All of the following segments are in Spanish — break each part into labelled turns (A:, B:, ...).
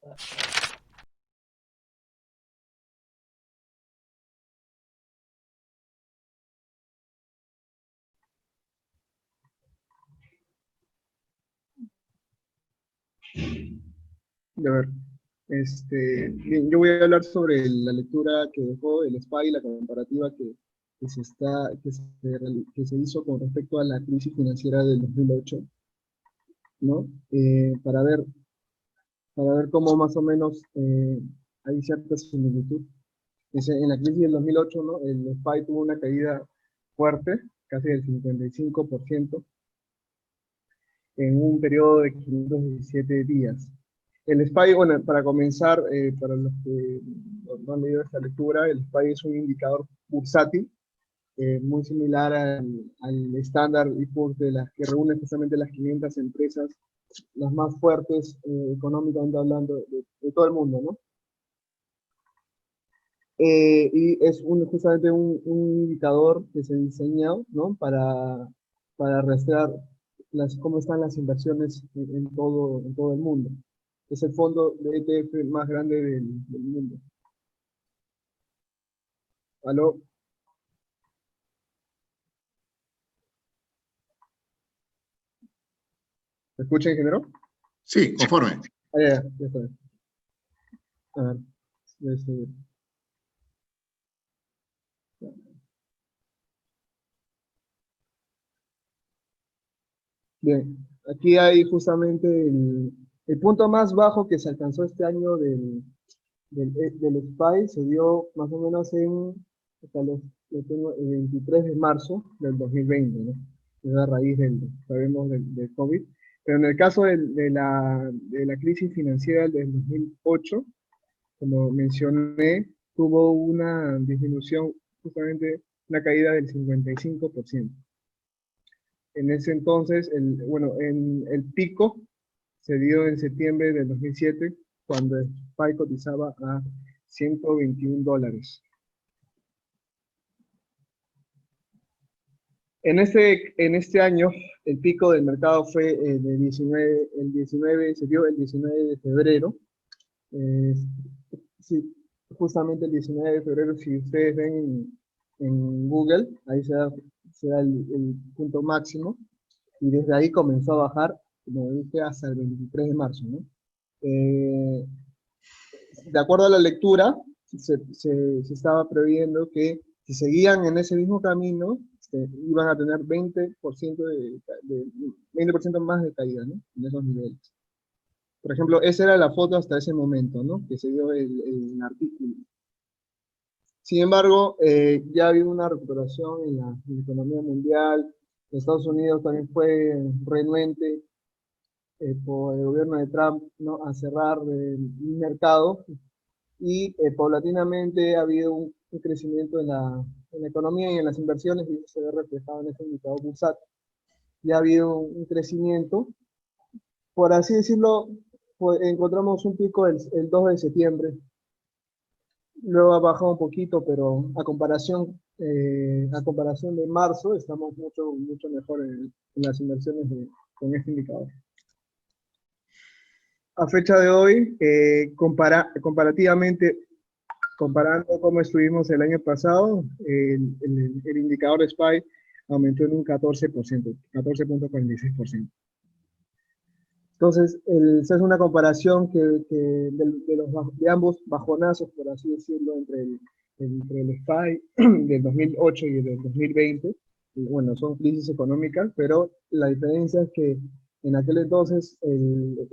A: A ver, bien, yo voy a hablar sobre la lectura que dejó el SPY, la comparativa que se, está, que se hizo con respecto a la crisis financiera del 2008, ¿no? Para ver cómo más o menos hay cierta similitud. En la crisis del 2008, ¿no? El SPY tuvo una caída fuerte, casi del 55%, en un periodo de 517 días. El SPY, bueno, para comenzar, para los que no han leído esta lectura, el SPY es un indicador bursátil, muy similar al estándar Poor's de las que reúne justamente las 500 empresas las más fuertes económicamente hablando de todo el mundo, ¿no? Y es justamente un indicador que se diseñó, ¿no? Para rastrear cómo están las inversiones en todo el mundo. Es el fondo de ETF más grande del mundo. ¿Aló? ¿Me escucha, ingeniero?
B: Sí, conforme.
A: Ya está. A ver, bien, aquí hay justamente el punto más bajo que se alcanzó este año del SPY, se dio más o menos lo tengo, el 23 de marzo del 2020, ¿no? Es a raíz sabemos, del COVID. Pero en el caso de la crisis financiera del 2008, como mencioné, tuvo una disminución, justamente una caída del 55%. En ese entonces, el pico se dio en septiembre del 2007, cuando el SPY cotizaba a $121. En este año, el pico del mercado fue se dio el 19 de febrero. Sí, justamente el 19 de febrero, si ustedes ven en Google, ahí se da el punto máximo, y desde ahí comenzó a bajar, como dije, hasta el 23 de marzo, ¿no? De acuerdo a la lectura, se estaba previendo que si seguían en ese mismo camino, iban a tener 20% más de caída, ¿no? En esos niveles. Por ejemplo, esa era la foto hasta ese momento, ¿no? Que se dio el artículo. Sin embargo, ya ha habido una recuperación en la economía mundial. Estados Unidos también fue renuente por el gobierno de Trump, ¿no? A cerrar el mercado, y paulatinamente ha habido un crecimiento en la economía y en las inversiones, y eso se ve reflejado en este indicador bursátil. Ya ha habido un crecimiento, por así decirlo, pues, encontramos un pico el 2 de septiembre, luego ha bajado un poquito, pero a comparación de marzo, estamos mucho mejor en las inversiones con este indicador. A fecha de hoy, comparativamente, comparando cómo estuvimos el año pasado, el indicador de SPY aumentó en un 14%, 14.46%. Entonces, esa es una comparación de ambos bajonazos, por así decirlo, entre el SPY del 2008 y el del 2020. Y bueno, son crisis económicas, pero la diferencia es que en aquel entonces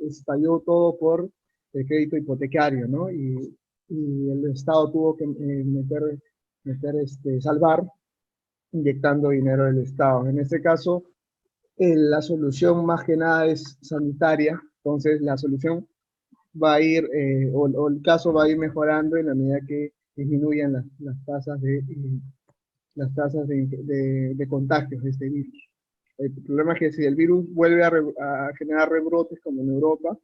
A: estalló todo por el crédito hipotecario, ¿no? Y el Estado tuvo que salvar, inyectando dinero del Estado. En este caso, la solución más que nada es sanitaria, entonces la solución va a ir, o el caso va a ir mejorando en la medida que disminuyan las tasas de contagios de este virus. El problema es que si el virus vuelve a generar rebrotes como en Europa,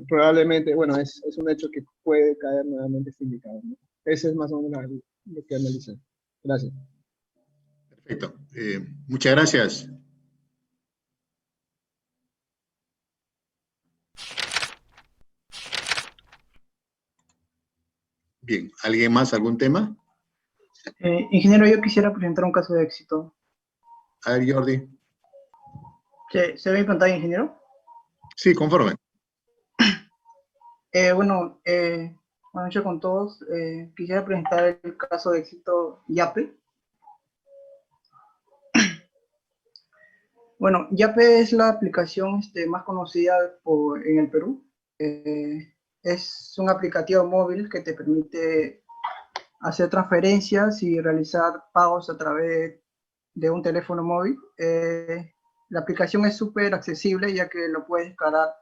A: probablemente, bueno, es un hecho que puede caer nuevamente este indicador, ¿no? Ese es más o menos lo que analizar. Gracias.
B: Perfecto. Muchas gracias. Bien, ¿alguien más, algún tema?
C: Ingeniero, yo quisiera presentar un caso de éxito.
B: A ver, Jordi.
C: ¿Se ve en pantalla, ingeniero?
B: Sí, conforme.
C: Bueno, buenas noches con todos. Quisiera presentar el caso de éxito Yape. Bueno, Yape es la aplicación más conocida en el Perú. Es un aplicativo móvil que te permite hacer transferencias y realizar pagos a través de un teléfono móvil. La aplicación es súper accesible, ya que lo puedes descargar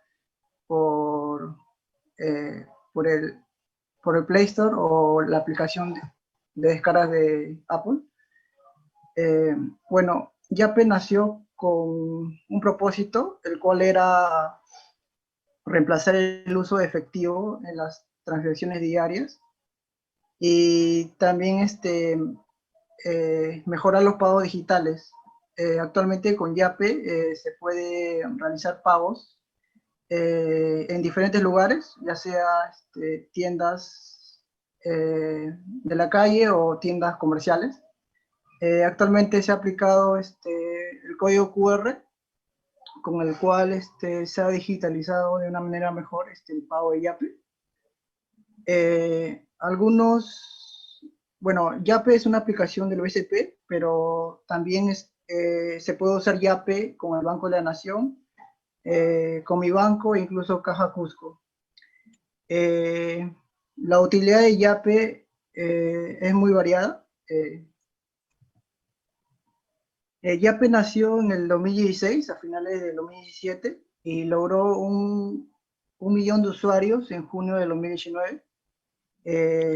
C: por, eh, por, el, por el Play Store o la aplicación de descargas de Apple. Bueno, Yape nació con un propósito, el cual era reemplazar el uso de efectivo en las transacciones diarias y también mejorar los pagos digitales. Actualmente con Yape se puede realizar pagos en diferentes lugares, ya sea tiendas de la calle o tiendas comerciales. Actualmente se ha aplicado el código QR, con el cual se ha digitalizado de una manera mejor el pago de Yape. Bueno, Yape es una aplicación del BCP, pero también se puede usar Yape con el Banco de la Nación, con mi banco e incluso Caja Cusco. La utilidad de Yape es muy variada. Yape nació en el 2016, a finales del 2017, y logró un millón de usuarios en junio del 2019.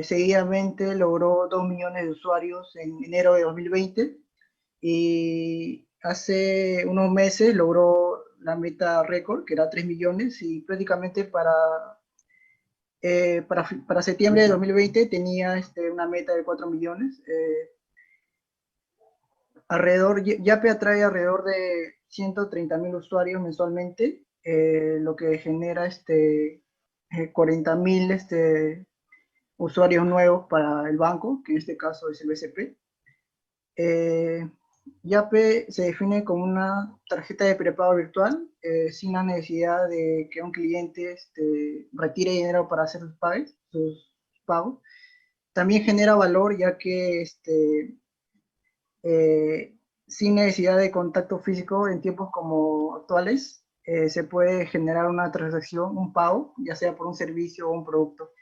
C: Seguidamente logró 2 millones de usuarios en enero de 2020 y hace unos meses logró la meta récord, que era 3 millones, y prácticamente para septiembre de 2020 tenía una meta de 4 millones. Yape atrae alrededor de 130.000 usuarios mensualmente, lo que genera 40.000 usuarios nuevos para el banco, que en este caso es el BCP. Yape se define como una tarjeta de prepago virtual, sin la necesidad de que un cliente retire dinero para hacer sus pagos. También genera valor, ya que sin necesidad de contacto físico en tiempos como actuales, se puede generar una transacción, un pago, ya sea por un servicio o un producto.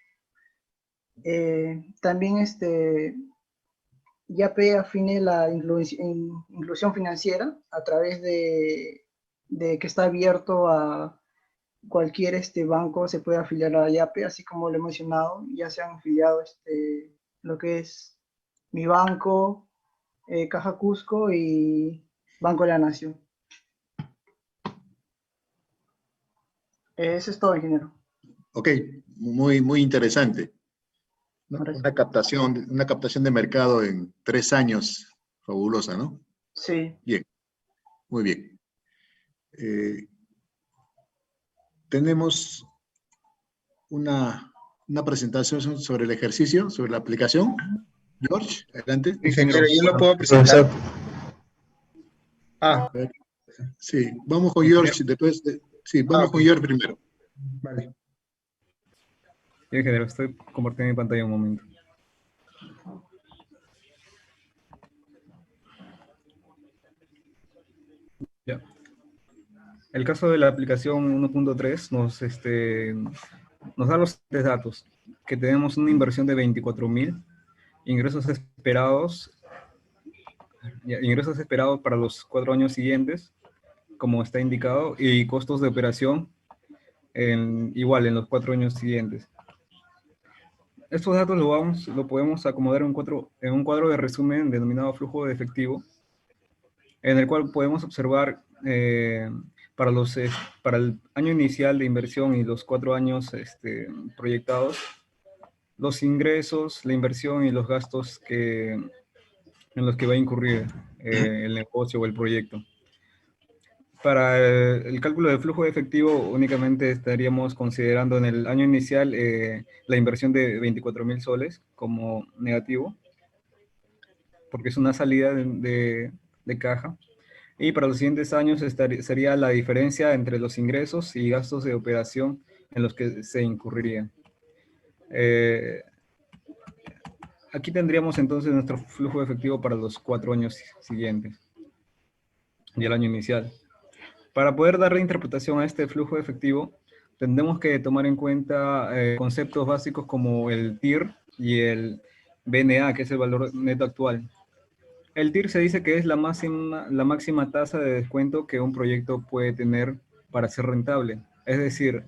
C: También Yape afine la inclusión financiera a través de que está abierto a cualquier banco, se puede afiliar a Yape, así como lo he mencionado, ya se han afiliado lo que es mi banco, Caja Cusco y Banco de la Nación. Eso es todo, ingeniero.
B: Ok, muy interesante, ¿no?
C: Gracias.
B: Una captación de mercado en 3 años, fabulosa, ¿no?
C: Sí.
B: Bien, muy bien. Tenemos una presentación sobre el ejercicio, sobre la aplicación. George, adelante.
A: Ingeniero, yo lo puedo presentar.
B: Sí, vamos con George, vamos con George primero.
A: Vale.
D: Sí, ingeniero, estoy compartiendo mi pantalla un momento. Ya. El caso de la aplicación 1.3 nos da los siguientes datos, que tenemos una inversión de 24.000, ingresos esperados para los 4 años siguientes, como está indicado, y costos de operación igual en los 4 años siguientes. Estos datos lo podemos acomodar en un cuadro de resumen denominado flujo de efectivo, en el cual podemos observar para el año inicial de inversión y los 4 años proyectados, los ingresos, la inversión y los gastos en los que va a incurrir el negocio o el proyecto. Para el cálculo del flujo de efectivo únicamente estaríamos considerando en el año inicial la inversión de 24.000 soles como negativo, porque es una salida de caja. Y para los siguientes años sería la diferencia entre los ingresos y gastos de operación en los que se incurrirían. Aquí tendríamos entonces nuestro flujo de efectivo para los 4 años siguientes y el año inicial. Para poder darle interpretación a este flujo de efectivo, tendremos que tomar en cuenta conceptos básicos como el TIR y el BNA, que es el valor neto actual. El TIR se dice que es la máxima tasa de descuento que un proyecto puede tener para ser rentable. Es decir,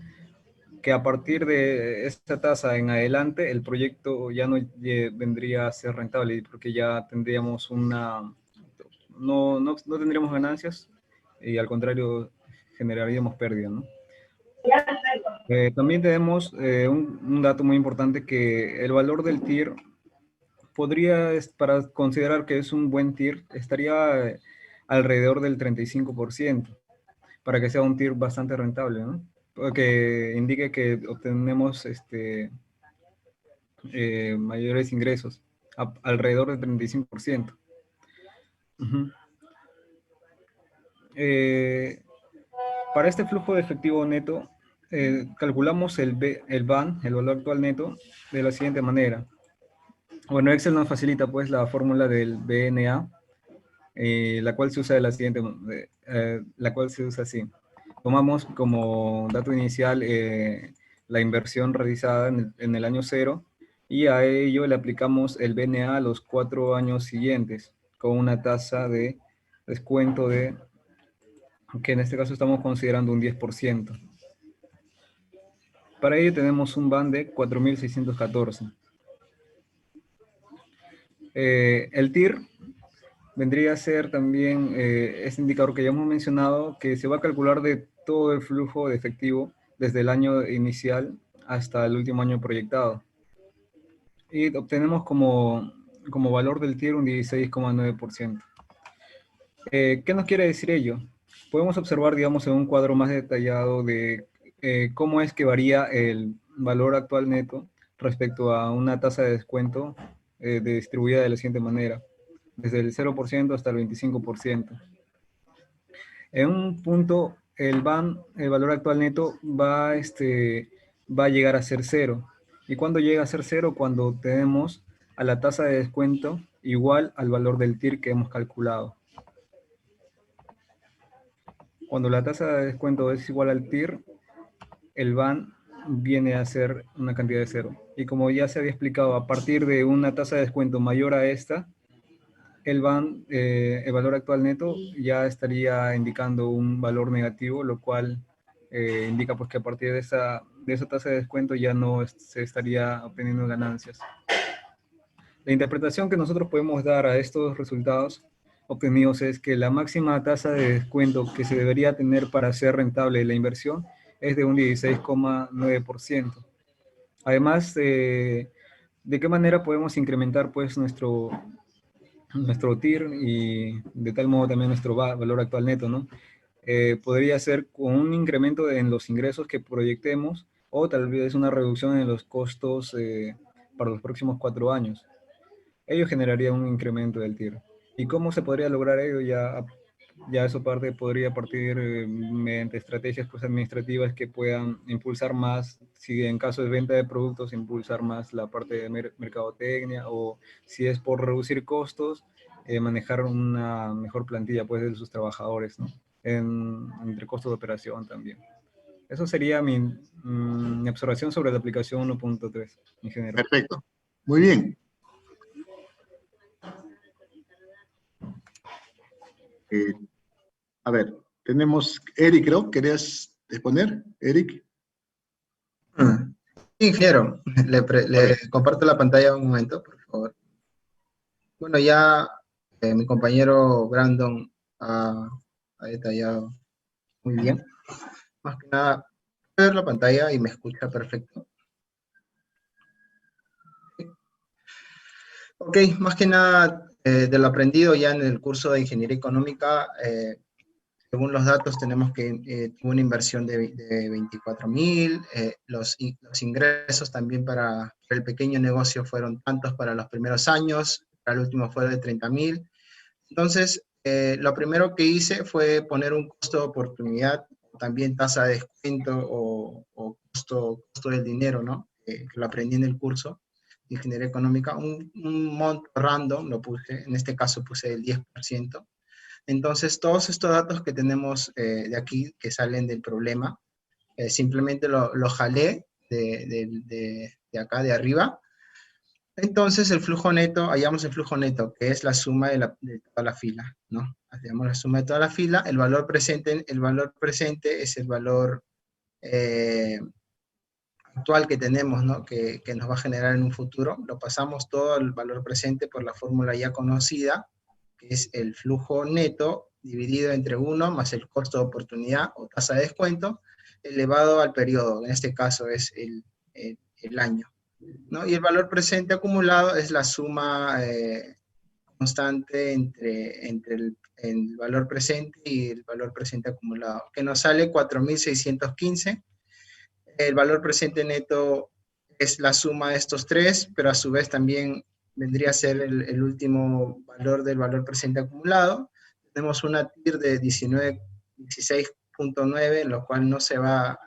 D: que a partir de esta tasa en adelante, el proyecto ya no vendría a ser rentable, porque ya tendríamos no tendríamos ganancias y al contrario generaríamos pérdida, ¿no? También tenemos un dato muy importante, que el valor del TIR para considerar que es un buen TIR, estaría alrededor del 35%, para que sea un TIR bastante rentable, ¿no? Que indique que obtenemos mayores ingresos, alrededor del 35%. Uh-huh. Para este flujo de efectivo neto, calculamos el BAN, el valor actual neto, de la siguiente manera. Bueno, Excel nos facilita pues la fórmula del BNA, la cual se usa así. Tomamos como dato inicial la inversión realizada en el año 0, y a ello le aplicamos el BNA a los 4 años siguientes, con una tasa de descuento que en este caso estamos considerando un 10%. Para ello tenemos un BAN de 4.614. El TIR vendría a ser también este indicador que ya hemos mencionado, que se va a calcular de todo el flujo de efectivo desde el año inicial hasta el último año proyectado. Y obtenemos como valor del TIR un 16,9%. ¿Qué nos quiere decir ello? Podemos observar, digamos, en un cuadro más detallado de cómo es que varía el valor actual neto respecto a una tasa de descuento distribuida de la siguiente manera, desde el 0% hasta el 25%. En un punto, el valor actual neto va a llegar a ser 0. ¿Y cuándo llega a ser 0? Cuando tenemos a la tasa de descuento igual al valor del TIR que hemos calculado. Cuando la tasa de descuento es igual al TIR, el BAN viene a ser una cantidad de 0. Y como ya se había explicado, a partir de una tasa de descuento mayor a esta, el BAN, el valor actual neto, ya estaría indicando un valor negativo, lo cual indica pues que a partir de esa tasa de descuento ya no se estaría obteniendo ganancias. La interpretación que nosotros podemos dar a estos resultados obtenidos es que la máxima tasa de descuento que se debería tener para ser rentable la inversión es de un 16,9%. Además, ¿de qué manera podemos incrementar pues nuestro TIR y de tal modo también nuestro valor actual neto, ¿no? Podría ser con un incremento en los ingresos que proyectemos, o tal vez una reducción en los costos para los próximos 4 años. Ello generaría un incremento del TIR. ¿Y cómo se podría lograr ello? Ya eso podría partir mediante estrategias pues, administrativas que puedan impulsar más, si en caso de venta de productos, impulsar más la parte de mercadotecnia, o si es por reducir costos, manejar una mejor plantilla pues, de sus trabajadores, ¿no? Entre costos de operación también. Eso sería mi observación sobre la aplicación 1.3, ingeniero.
B: Perfecto. Muy bien. A ver, tenemos Eric, creo. ¿Querías exponer, Eric?
E: Sí, ingeniero, le comparto la pantalla un momento, por favor. Bueno, ya mi compañero Brandon ha detallado muy bien. Más que nada, puede ver la pantalla y me escucha perfecto. Ok, más que nada, de lo aprendido ya en el curso de Ingeniería Económica, según los datos tenemos que tuvo una inversión de 24.000, los ingresos también para el pequeño negocio fueron tantos para los primeros años, para el último fue de 30.000. Entonces, lo primero que hice fue poner un costo de oportunidad, también tasa de descuento o costo del dinero, ¿no? Que lo aprendí en el curso de Ingeniería Económica, un monto random, lo puse, en este caso puse el 10%. Entonces, todos estos datos que tenemos de aquí, que salen del problema, simplemente lo jalé de acá, de arriba. Entonces, el flujo neto, hallamos el flujo neto, que es la suma de toda la fila, ¿no? Hallamos la suma de toda la fila, el valor presente es el valor actual que tenemos, ¿no? Que nos va a generar en un futuro. Lo pasamos todo el valor presente por la fórmula ya conocida, que es el flujo neto dividido entre 1 más el costo de oportunidad o tasa de descuento, elevado al periodo, en este caso es el año, ¿no? Y el valor presente acumulado es la suma constante entre el valor presente y el valor presente acumulado, que nos sale 4.615. El valor presente neto es la suma de estos tres, pero a su vez también vendría a ser el último valor del valor presente acumulado. Tenemos una TIR de 16.9, en lo cual no se va a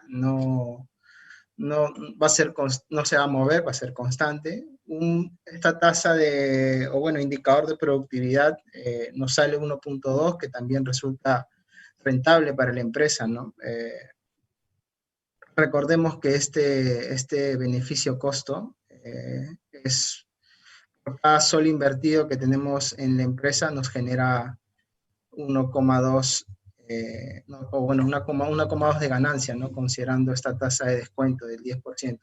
E: mover, va a ser constante. Esta tasa indicador de productividad nos sale 1.2, que también resulta rentable para la empresa, ¿no? Recordemos que este beneficio-costo es por cada sol invertido que tenemos en la empresa nos genera 1,2 1,2 de ganancia, ¿no? Considerando esta tasa de descuento del 10%.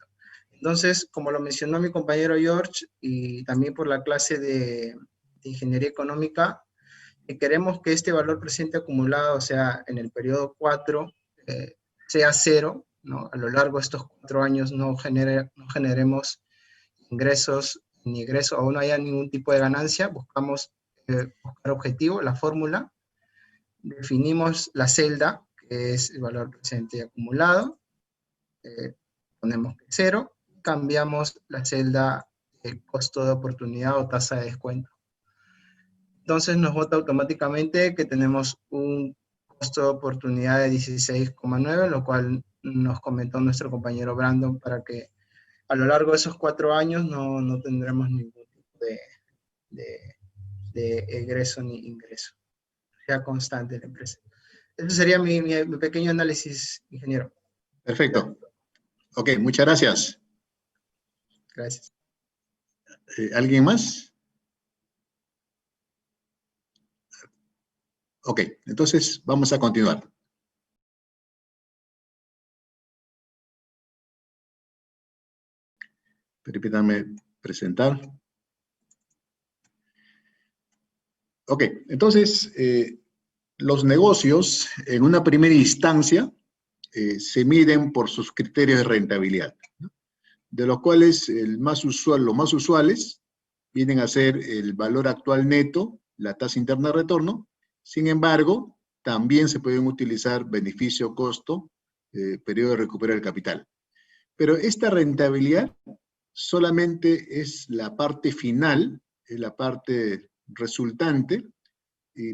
E: Entonces, como lo mencionó mi compañero George, y también por la clase de Ingeniería Económica, queremos que este valor presente acumulado, o sea, en el periodo 4, sea cero, ¿no? A lo largo de estos 4 años no generemos ingresos ni egresos, o no haya ningún tipo de ganancia. Buscar objetivo, la fórmula, definimos la celda, que es el valor presente acumulado, ponemos que 0, cambiamos la celda el costo de oportunidad o tasa de descuento. Entonces nos bota automáticamente que tenemos un costo de oportunidad de 16,9, lo cual nos comentó nuestro compañero Brandon, para que a lo largo de esos 4 años no tendremos ningún tipo de egreso ni ingreso. Sea constante la empresa. Ese sería mi pequeño análisis, ingeniero.
B: Perfecto. Ok, muchas gracias.
E: Gracias.
B: ¿Alguien más? Ok, entonces vamos a continuar. Permítanme presentar. Ok, entonces, los negocios en una primera instancia se miden por sus criterios de rentabilidad, ¿no? De los cuales los más usuales vienen a ser el valor actual neto, la tasa interna de retorno. Sin embargo, también se pueden utilizar beneficio-costo, periodo de recuperar el capital. Pero esta rentabilidad solamente es la parte final, es la parte resultante,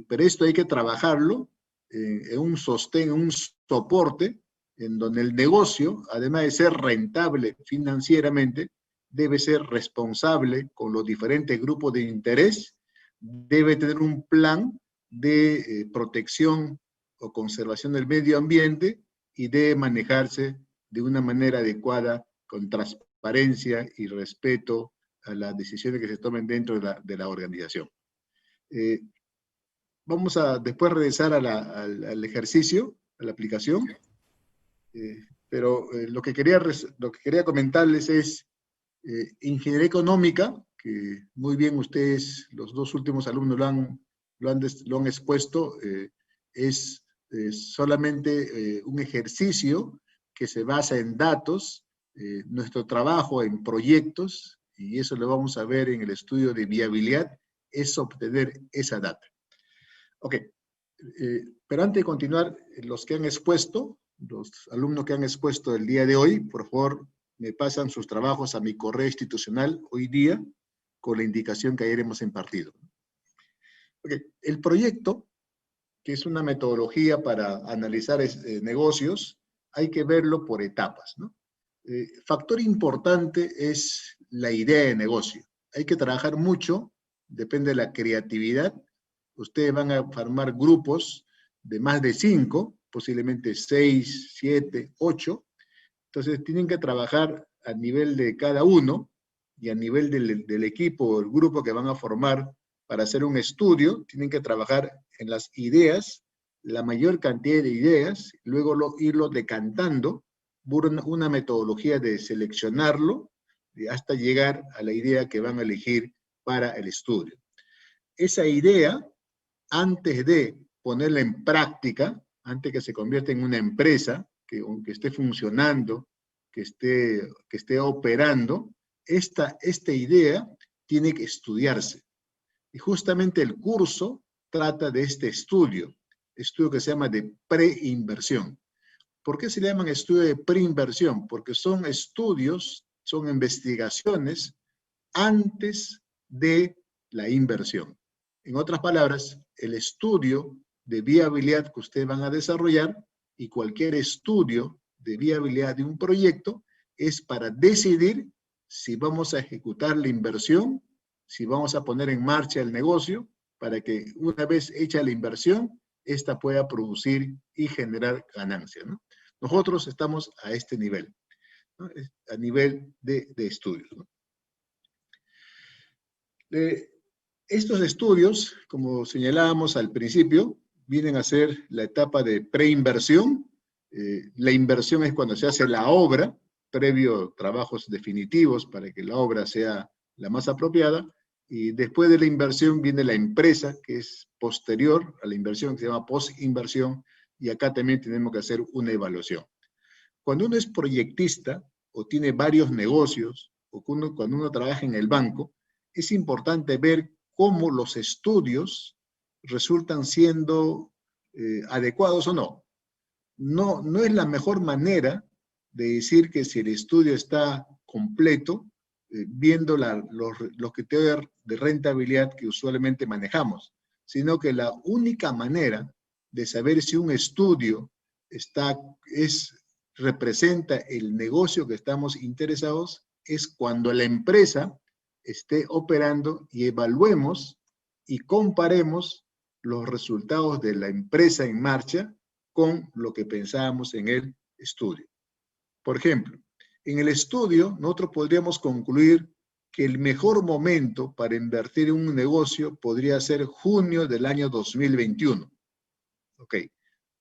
B: pero esto hay que trabajarlo en un sostén, en un soporte, en donde el negocio, además de ser rentable financieramente, debe ser responsable con los diferentes grupos de interés, debe tener un plan de protección o conservación del medio ambiente y debe manejarse de una manera adecuada, con transparencia y respeto a las decisiones que se tomen dentro de la organización. Vamos a después regresar al ejercicio, a la aplicación, pero lo que quería comentarles es Ingeniería Económica, que muy bien ustedes, los dos últimos alumnos lo han expuesto, es solamente un ejercicio que se basa en datos, nuestro trabajo en proyectos, y eso lo vamos a ver en el estudio de viabilidad, es obtener esa data. Ok, Pero antes de continuar, los que han expuesto, los alumnos que han expuesto el día de hoy, por favor, me pasan sus trabajos a mi correo institucional hoy día, con la indicación que ayer hemos impartido. Okay. El proyecto, que es una metodología para analizar negocios, hay que verlo por etapas, ¿no? Factor importante es la idea de negocio. Hay que trabajar mucho, depende de la creatividad. Ustedes van a formar grupos de más de 5, posiblemente 6, 7, 8. Entonces tienen que trabajar a nivel de cada uno y a nivel del equipo o el grupo que van a formar para hacer un estudio. Tienen que trabajar en las ideas, la mayor cantidad de ideas, luego irlo decantando, una metodología de seleccionarlo hasta llegar a la idea que van a elegir para el estudio. Esa idea, antes de ponerla en práctica, antes que se convierta en una empresa, que aunque esté funcionando, que esté operando, esta idea tiene que estudiarse. Y justamente el curso trata de este estudio que se llama de preinversión. ¿Por qué se le llaman estudio de preinversión? Porque son estudios, son investigaciones antes de la inversión. En otras palabras, el estudio de viabilidad que ustedes van a desarrollar y cualquier estudio de viabilidad de un proyecto es para decidir si vamos a ejecutar la inversión, si vamos a poner en marcha el negocio, para que una vez hecha la inversión, esta pueda producir y generar ganancias, ¿no? Nosotros estamos a este nivel, ¿no? A nivel de estudios, ¿no? Estos estudios, como señalábamos al principio, vienen a ser la etapa de preinversión. La inversión es cuando se hace la obra, previo trabajos definitivos para que la obra sea la más apropiada, y después de la inversión viene la empresa, que es posterior a la inversión, que se llama post-inversión, y acá también tenemos que hacer una evaluación. Cuando uno es proyectista, o tiene varios negocios, o cuando uno trabaja en el banco, es importante ver cómo los estudios resultan siendo adecuados o no. No es la mejor manera de decir que si el estudio está completo, viendo los criterios de rentabilidad que usualmente manejamos, sino que la única manera de saber si un estudio representa el negocio que estamos interesados es cuando la empresa esté operando y evaluemos y comparemos los resultados de la empresa en marcha con lo que pensábamos en el estudio. Por ejemplo, en el estudio nosotros podríamos concluir que el mejor momento para invertir en un negocio podría ser junio del año 2021. Ok,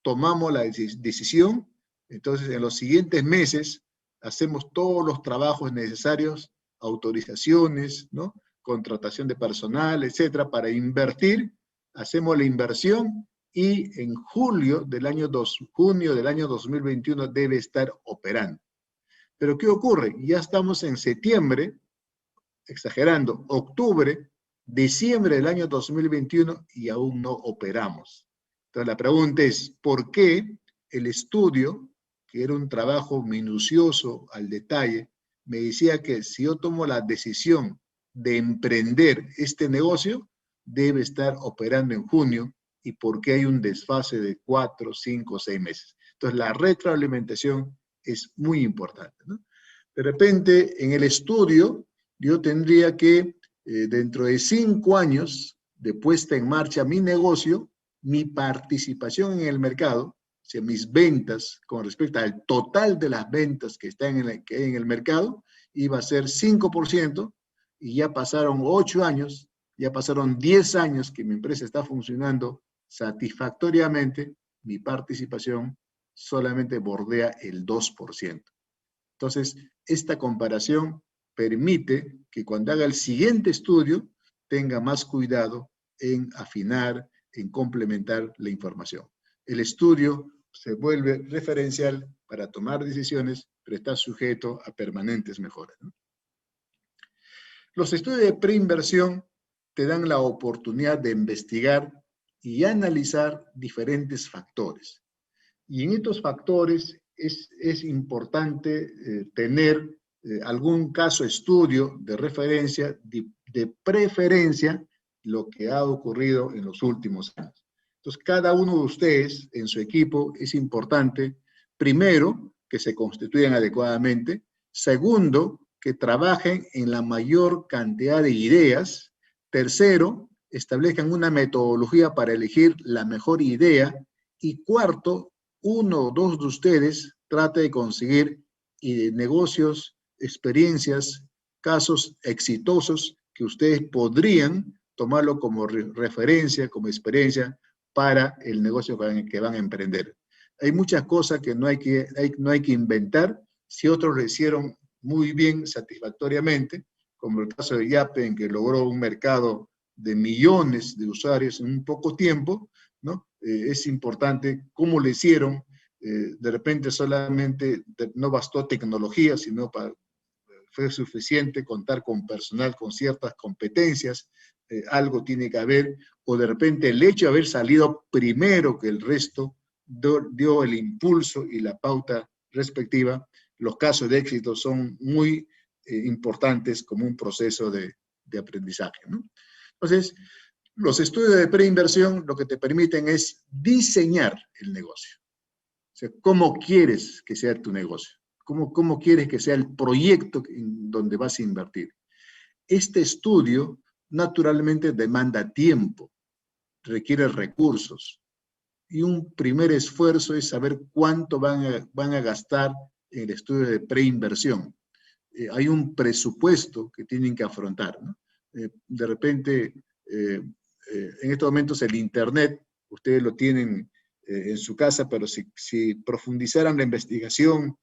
B: tomamos la decisión, entonces en los siguientes meses hacemos todos los trabajos necesarios, autorizaciones, ¿no? Contratación de personal, etcétera, para invertir, hacemos la inversión y en junio del año 2021 debe estar operando. Pero ¿qué ocurre? Ya estamos en septiembre, exagerando, octubre, diciembre del año 2021 y aún no operamos. Entonces la pregunta es, ¿por qué el estudio, que era un trabajo minucioso al detalle, me decía que si yo tomo la decisión de emprender este negocio, debe estar operando en junio, y por qué hay un desfase de 4, 5, 6 meses? Entonces la retroalimentación es muy importante, ¿no? De repente, en el estudio, yo tendría que, dentro de 5 años de puesta en marcha mi negocio, mi participación en el mercado, o sea, mis ventas con respecto al total de las ventas que están en el mercado, iba a ser 5%, y ya pasaron 8 años, ya pasaron 10 años que mi empresa está funcionando satisfactoriamente, mi participación solamente bordea el 2%. Entonces, esta comparación permite que cuando haga el siguiente estudio tenga más cuidado en afinar, en complementar la información. El estudio se vuelve referencial para tomar decisiones, pero está sujeto a permanentes mejoras, ¿no? Los estudios de preinversión te dan la oportunidad de investigar y analizar diferentes factores. Y en estos factores es importante tener algún caso estudio de referencia, de preferencia, lo que ha ocurrido en los últimos años. Entonces, cada uno de ustedes en su equipo es importante, primero, que se constituyan adecuadamente, segundo, que trabajen en la mayor cantidad de ideas, tercero, establezcan una metodología para elegir la mejor idea, y cuarto, uno o dos de ustedes trate de conseguir negocios, experiencias, casos exitosos que ustedes podrían tomarlo como referencia, como experiencia para el negocio que van a emprender. Hay muchas cosas que no hay que inventar. Si otros lo hicieron muy bien, satisfactoriamente, como el caso de Yapen, que logró un mercado de millones de usuarios en un poco tiempo, ¿no? Es importante cómo lo hicieron. De repente solamente no bastó tecnología, sino fue suficiente contar con personal con ciertas competencias, algo tiene que haber, o de repente el hecho de haber salido primero que el resto dio el impulso y la pauta respectiva. Los casos de éxito son muy importantes como un proceso de aprendizaje, ¿no? Entonces, los estudios de preinversión lo que te permiten es diseñar el negocio. O sea, ¿cómo quieres que sea tu negocio? ¿Cómo quieres que sea el proyecto en donde vas a invertir? Este estudio naturalmente demanda tiempo, requiere recursos, y un primer esfuerzo es saber cuánto van a gastar en el estudio de preinversión. Hay un presupuesto que tienen que afrontar, ¿no? De repente, en estos momentos el Internet, ustedes lo tienen en su casa, pero si profundizaran la investigación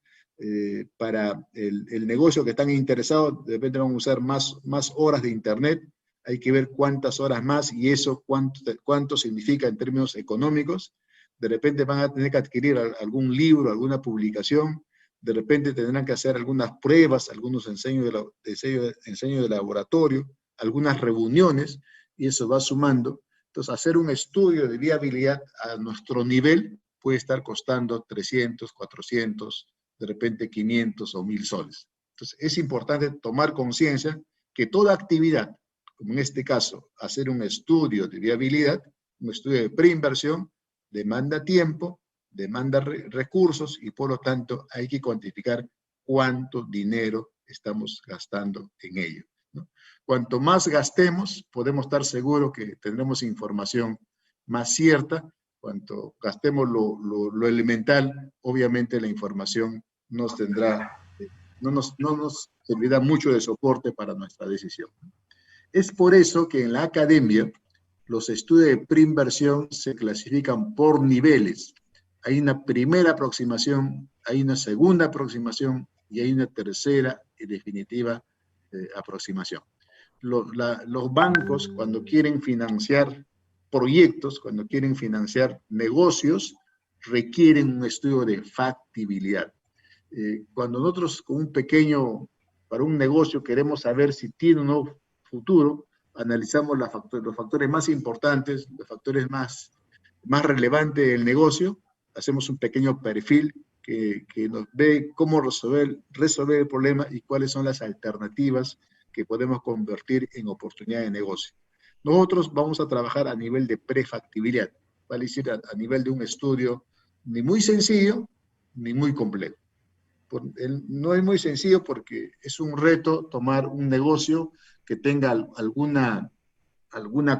B: para el negocio que están interesados, de repente van a usar más horas de Internet. Hay que ver cuántas horas más y eso cuánto significa en términos económicos. De repente van a tener que adquirir algún libro, alguna publicación. De repente tendrán que hacer algunas pruebas, algunos enseños de laboratorio, algunas reuniones, y eso va sumando. Entonces, hacer un estudio de viabilidad a nuestro nivel puede estar costando 300, 400, de repente 500 o 1000 soles. Entonces, es importante tomar conciencia que toda actividad, como en este caso, hacer un estudio de viabilidad, un estudio de preinversión, demanda tiempo, demanda recursos y por lo tanto hay que cuantificar cuánto dinero estamos gastando en ello, ¿no? Cuanto más gastemos, podemos estar seguros que tendremos información más cierta. Cuanto gastemos lo elemental, obviamente la información no nos servirá mucho de soporte para nuestra decisión. Es por eso que en la academia los estudios de preinversión se clasifican por niveles. Hay una primera aproximación, hay una segunda aproximación y hay una tercera y definitiva aproximación. Los bancos, cuando quieren financiar proyectos, cuando quieren financiar negocios, requieren un estudio de factibilidad. Cuando nosotros para un negocio queremos saber si tiene o no futuro, analizamos los factores más importantes, los factores más relevantes del negocio, hacemos un pequeño perfil que nos ve cómo resolver el problema y cuáles son las alternativas que podemos convertir en oportunidad de negocio. Nosotros vamos a trabajar a nivel de prefactibilidad, vale decir, a nivel de un estudio ni muy sencillo ni muy complejo. No es muy sencillo porque es un reto tomar un negocio que tenga alguna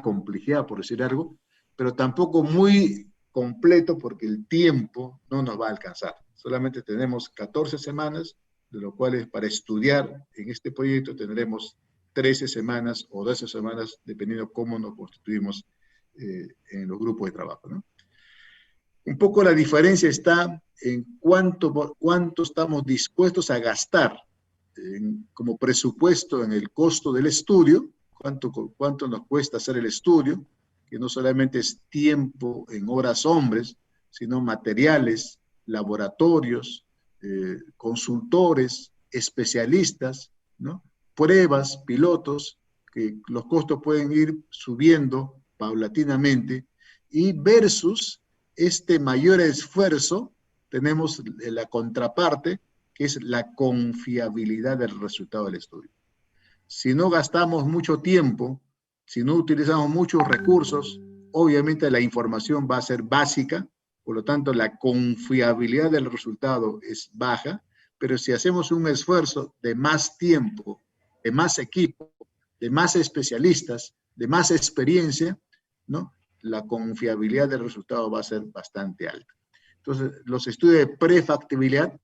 B: complejidad, por decir algo, pero tampoco muy completo porque el tiempo no nos va a alcanzar. Solamente tenemos 14 semanas, de lo cuales para estudiar en este proyecto tendremos 13 semanas o 12 semanas, dependiendo cómo nos constituimos en los grupos de trabajo, ¿no? Un poco la diferencia está en cuánto estamos dispuestos a gastar como presupuesto en el costo del estudio, cuánto nos cuesta hacer el estudio, que no solamente es tiempo en horas hombres, sino materiales, laboratorios, consultores, especialistas, ¿no? Pruebas, pilotos, que los costos pueden ir subiendo paulatinamente, Y versus este mayor esfuerzo, tenemos la contraparte, que es la confiabilidad del resultado del estudio. Si no gastamos mucho tiempo, si no utilizamos muchos recursos, obviamente la información va a ser básica, por lo tanto la confiabilidad del resultado es baja, pero si hacemos un esfuerzo de más tiempo, de más equipo, de más especialistas, de más experiencia, ¿no? La confiabilidad del resultado va a ser bastante alta. Entonces, los estudios de prefactibilidad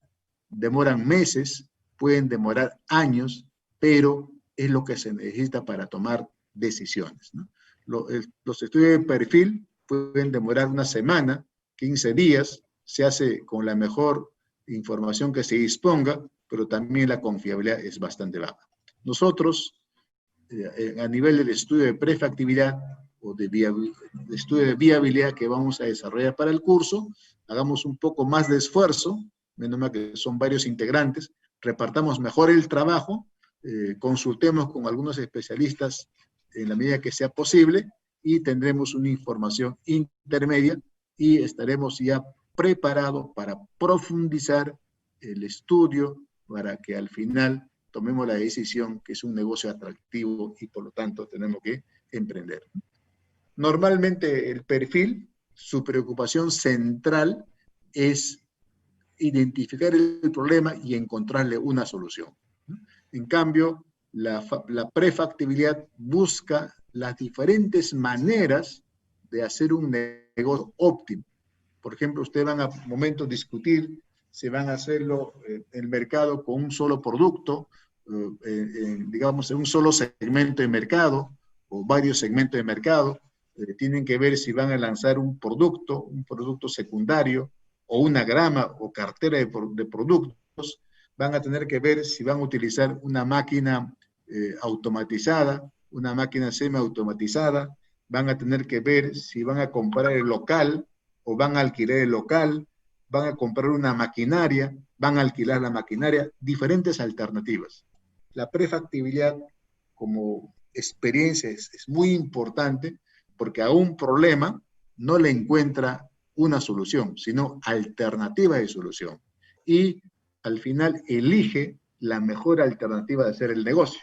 B: demoran meses, pueden demorar años, pero es lo que se necesita para tomar decisiones, ¿no? Los estudios de perfil pueden demorar una semana, 15 días, se hace con la mejor información que se disponga, pero también la confiabilidad es bastante baja. Nosotros, a nivel del estudio de prefactibilidad o de estudio de viabilidad que vamos a desarrollar para el curso, hagamos un poco más de esfuerzo, menos mal que son varios integrantes, repartamos mejor el trabajo, consultemos con algunos especialistas en la medida que sea posible y tendremos una información intermedia y estaremos ya preparados para profundizar el estudio para que al final tomemos la decisión que es un negocio atractivo y por lo tanto tenemos que emprender. Normalmente el perfil, su preocupación central es identificar el problema y encontrarle una solución. En cambio, la prefactibilidad busca las diferentes maneras de hacer un negocio óptimo. Por ejemplo, ustedes van a momentos discutir si van a hacerlo en el mercado con un solo producto, digamos, en un solo segmento de mercado o varios segmentos de mercado. Tienen que ver si van a lanzar un producto secundario o una gama o cartera de productos. Van a tener que ver si van a utilizar una máquina automatizada, una máquina semiautomatizada. Van a tener que ver si van a comprar el local o van a alquilar el local, van a comprar una maquinaria, van a alquilar la maquinaria, diferentes alternativas. La prefactibilidad como experiencia es muy importante porque a un problema no le encuentra una solución, sino alternativa de solución. Y al final elige la mejor alternativa de hacer el negocio.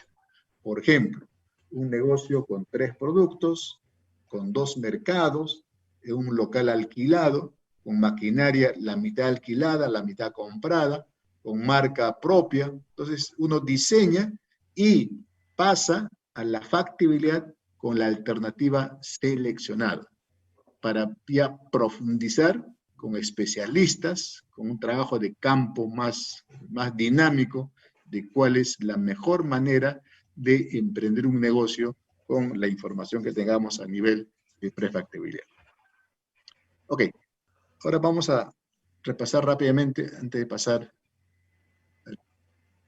B: Por ejemplo, un negocio con 3 productos, con 2 mercados, un local alquilado, con maquinaria la mitad alquilada, la mitad comprada, con marca propia. Entonces uno diseña y pasa a la factibilidad con la alternativa seleccionada para ya profundizar con especialistas, con un trabajo de campo más dinámico de cuál es la mejor manera de emprender un negocio con la información que tengamos a nivel de prefactibilidad. Ok, ahora vamos a repasar rápidamente, antes de pasar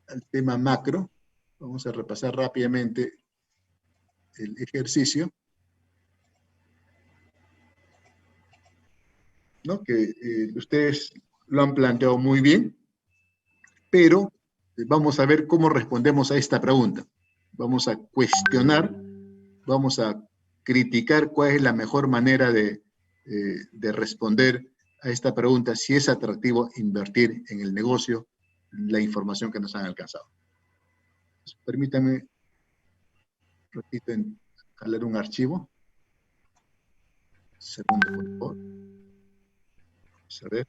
B: al tema macro, vamos a repasar rápidamente el ejercicio, ¿no? Que ustedes lo han planteado muy bien, pero vamos a ver cómo respondemos a esta pregunta. Vamos a cuestionar, vamos a criticar cuál es la mejor manera de responder a esta pregunta, si es atractivo invertir en el negocio, la información que nos han alcanzado. Entonces, permítanme un ratito en jalar un archivo. Segundo, por favor. Vamos a ver.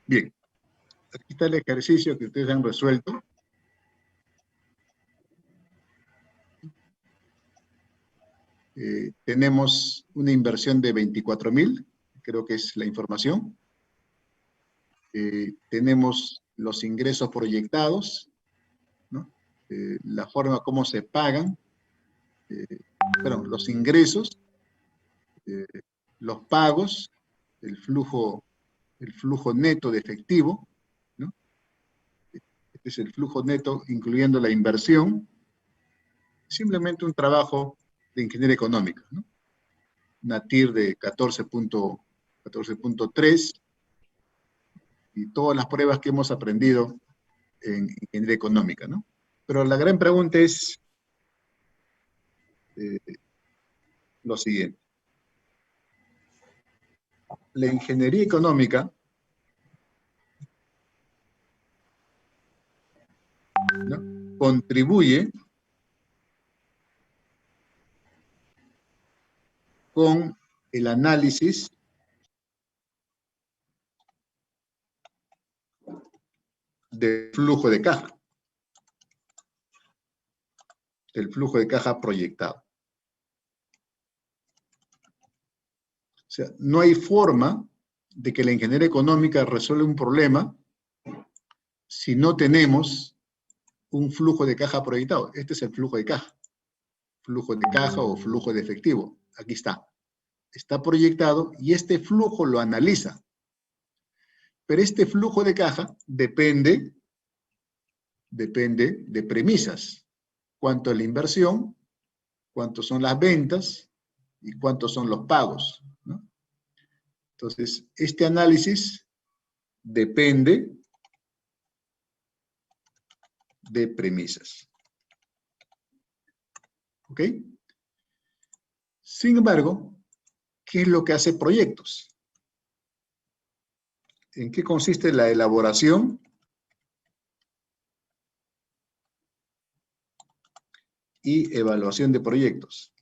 B: Bien, aquí está el ejercicio que ustedes han resuelto. Tenemos una inversión de 24.000, creo que es la información. Tenemos los ingresos proyectados, ¿no? La forma como se pagan, los ingresos, los pagos, el flujo neto de efectivo, ¿no? Este es el flujo neto incluyendo la inversión, simplemente un trabajo de ingeniería económica, ¿no? Una TIR de 14.3 y todas las pruebas que hemos aprendido en ingeniería económica, ¿no? Pero la gran pregunta es lo siguiente. La ingeniería económica, ¿no?, contribuye con el análisis del flujo de caja, del flujo de caja proyectado. O sea, no hay forma de que la ingeniería económica resuelva un problema si no tenemos un flujo de caja proyectado. Este es el flujo de caja o flujo de efectivo. Aquí está. Está proyectado y este flujo lo analiza. Pero este flujo de caja depende de premisas. ¿Cuánto es la inversión? ¿Cuántos son las ventas? ¿Y cuántos son los pagos? ¿No? Entonces, este análisis depende de premisas. ¿Ok? Sin embargo, ¿qué es lo que hace proyectos? ¿En qué consiste la elaboración y evaluación de proyectos?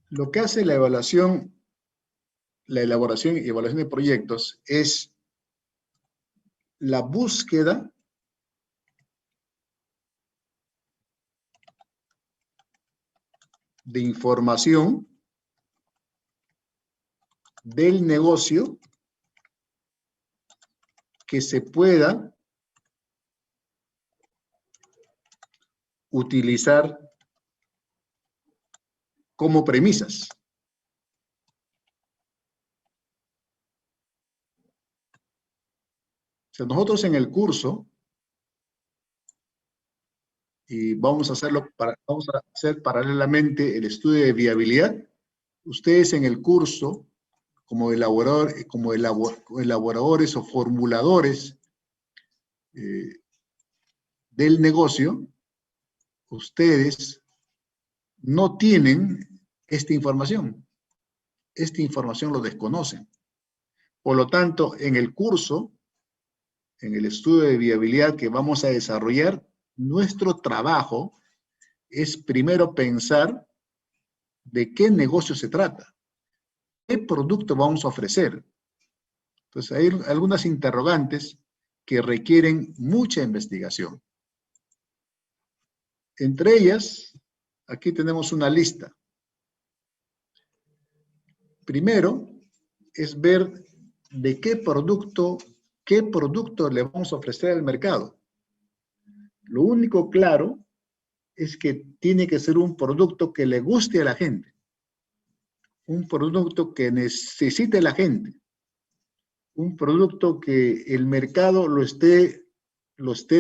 B: Lo que hace la elaboración y evaluación de proyectos es la búsqueda de información del negocio que se pueda utilizar como premisas. O sea, nosotros en el curso, y vamos a hacer paralelamente el estudio de viabilidad, ustedes en el curso, como elaboradores o formuladores del negocio, ustedes no tienen esta información. Esta información lo desconocen. Por lo tanto, en el curso, en el estudio de viabilidad que vamos a desarrollar, nuestro trabajo es primero pensar de qué negocio se trata, qué producto vamos a ofrecer. Entonces, hay algunas interrogantes que requieren mucha investigación. Entre ellas, aquí tenemos una lista. Primero, es ver de qué producto le vamos a ofrecer al mercado. Lo único claro es que tiene que ser un producto que le guste a la gente. Un producto que necesite la gente. Un producto que el mercado lo esté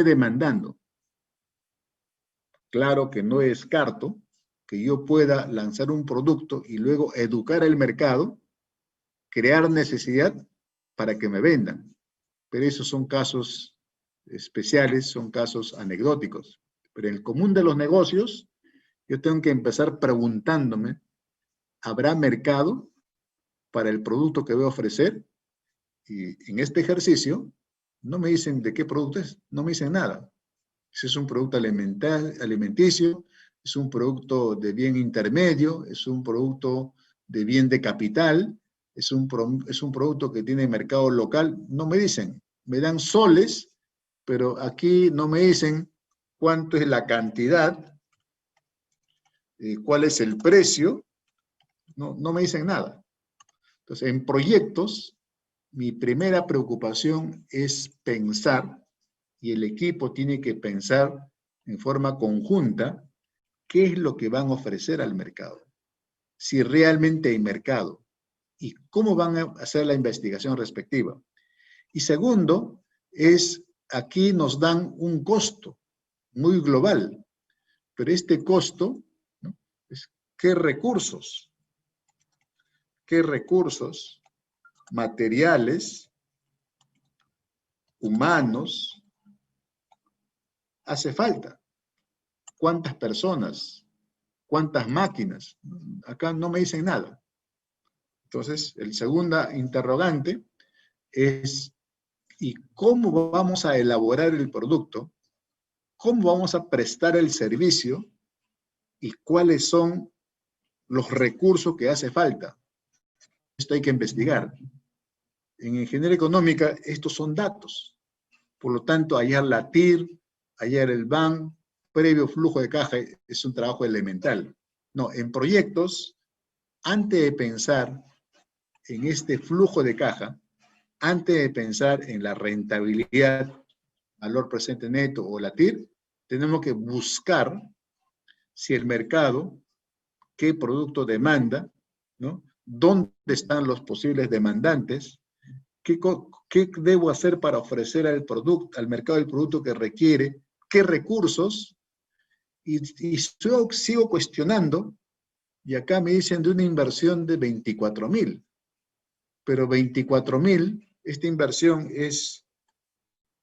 B: demandando. claro que no descarto que yo pueda lanzar un producto y luego educar al mercado, crear necesidad para que me vendan. Pero esos son casos especiales, son casos anecdóticos. Pero en el común de los negocios, yo tengo que empezar preguntándome, ¿habrá mercado para el producto que voy a ofrecer? Y en este ejercicio no me dicen de qué producto es, no me dicen nada. Si es un producto alimenticio, es un producto de bien intermedio, es un producto de bien de capital, es un producto que tiene mercado local, no me dicen, me dan soles, pero aquí no me dicen cuánto es la cantidad, cuál es el precio, no me dicen nada. Entonces, en proyectos, mi primera preocupación es pensar, y el equipo tiene que pensar en forma conjunta, qué es lo que van a ofrecer al mercado, si realmente hay mercado, y cómo van a hacer la investigación respectiva. Y segundo, aquí nos dan un costo muy global, pero este costo, ¿no?, es qué recursos materiales, humanos, hace falta. ¿Cuántas personas? ¿Cuántas máquinas? Acá no me dicen nada. Entonces, el segunda interrogante es, ¿y cómo vamos a elaborar el producto? ¿Cómo vamos a prestar el servicio? ¿Y cuáles son los recursos que hace falta? Esto hay que investigar. En ingeniería económica, estos son datos. Por lo tanto, hallar la TIR, hallar el BAN, previo flujo de caja, es un trabajo elemental. No, en proyectos, antes de pensar en este flujo de caja, antes de pensar en la rentabilidad, valor presente neto o la TIR, tenemos que buscar si el mercado, qué producto demanda, ¿no?, dónde están los posibles demandantes, qué debo hacer para ofrecer al mercado el producto que requiere, qué recursos, y yo sigo cuestionando, y acá me dicen de una inversión de 24.000, pero 24.000, esta inversión es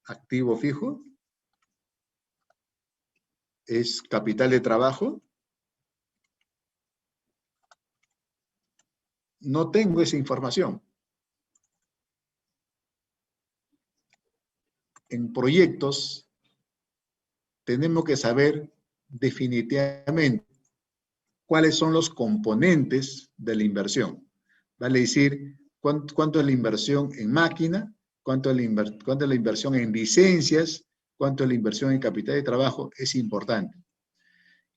B: activo fijo, es capital de trabajo. No tengo esa información. En proyectos tenemos que saber definitivamente cuáles son los componentes de la inversión. Vale decir, cuánto es la inversión en máquina, cuánto es la inversión en licencias, cuánto es la inversión en capital de trabajo, es importante.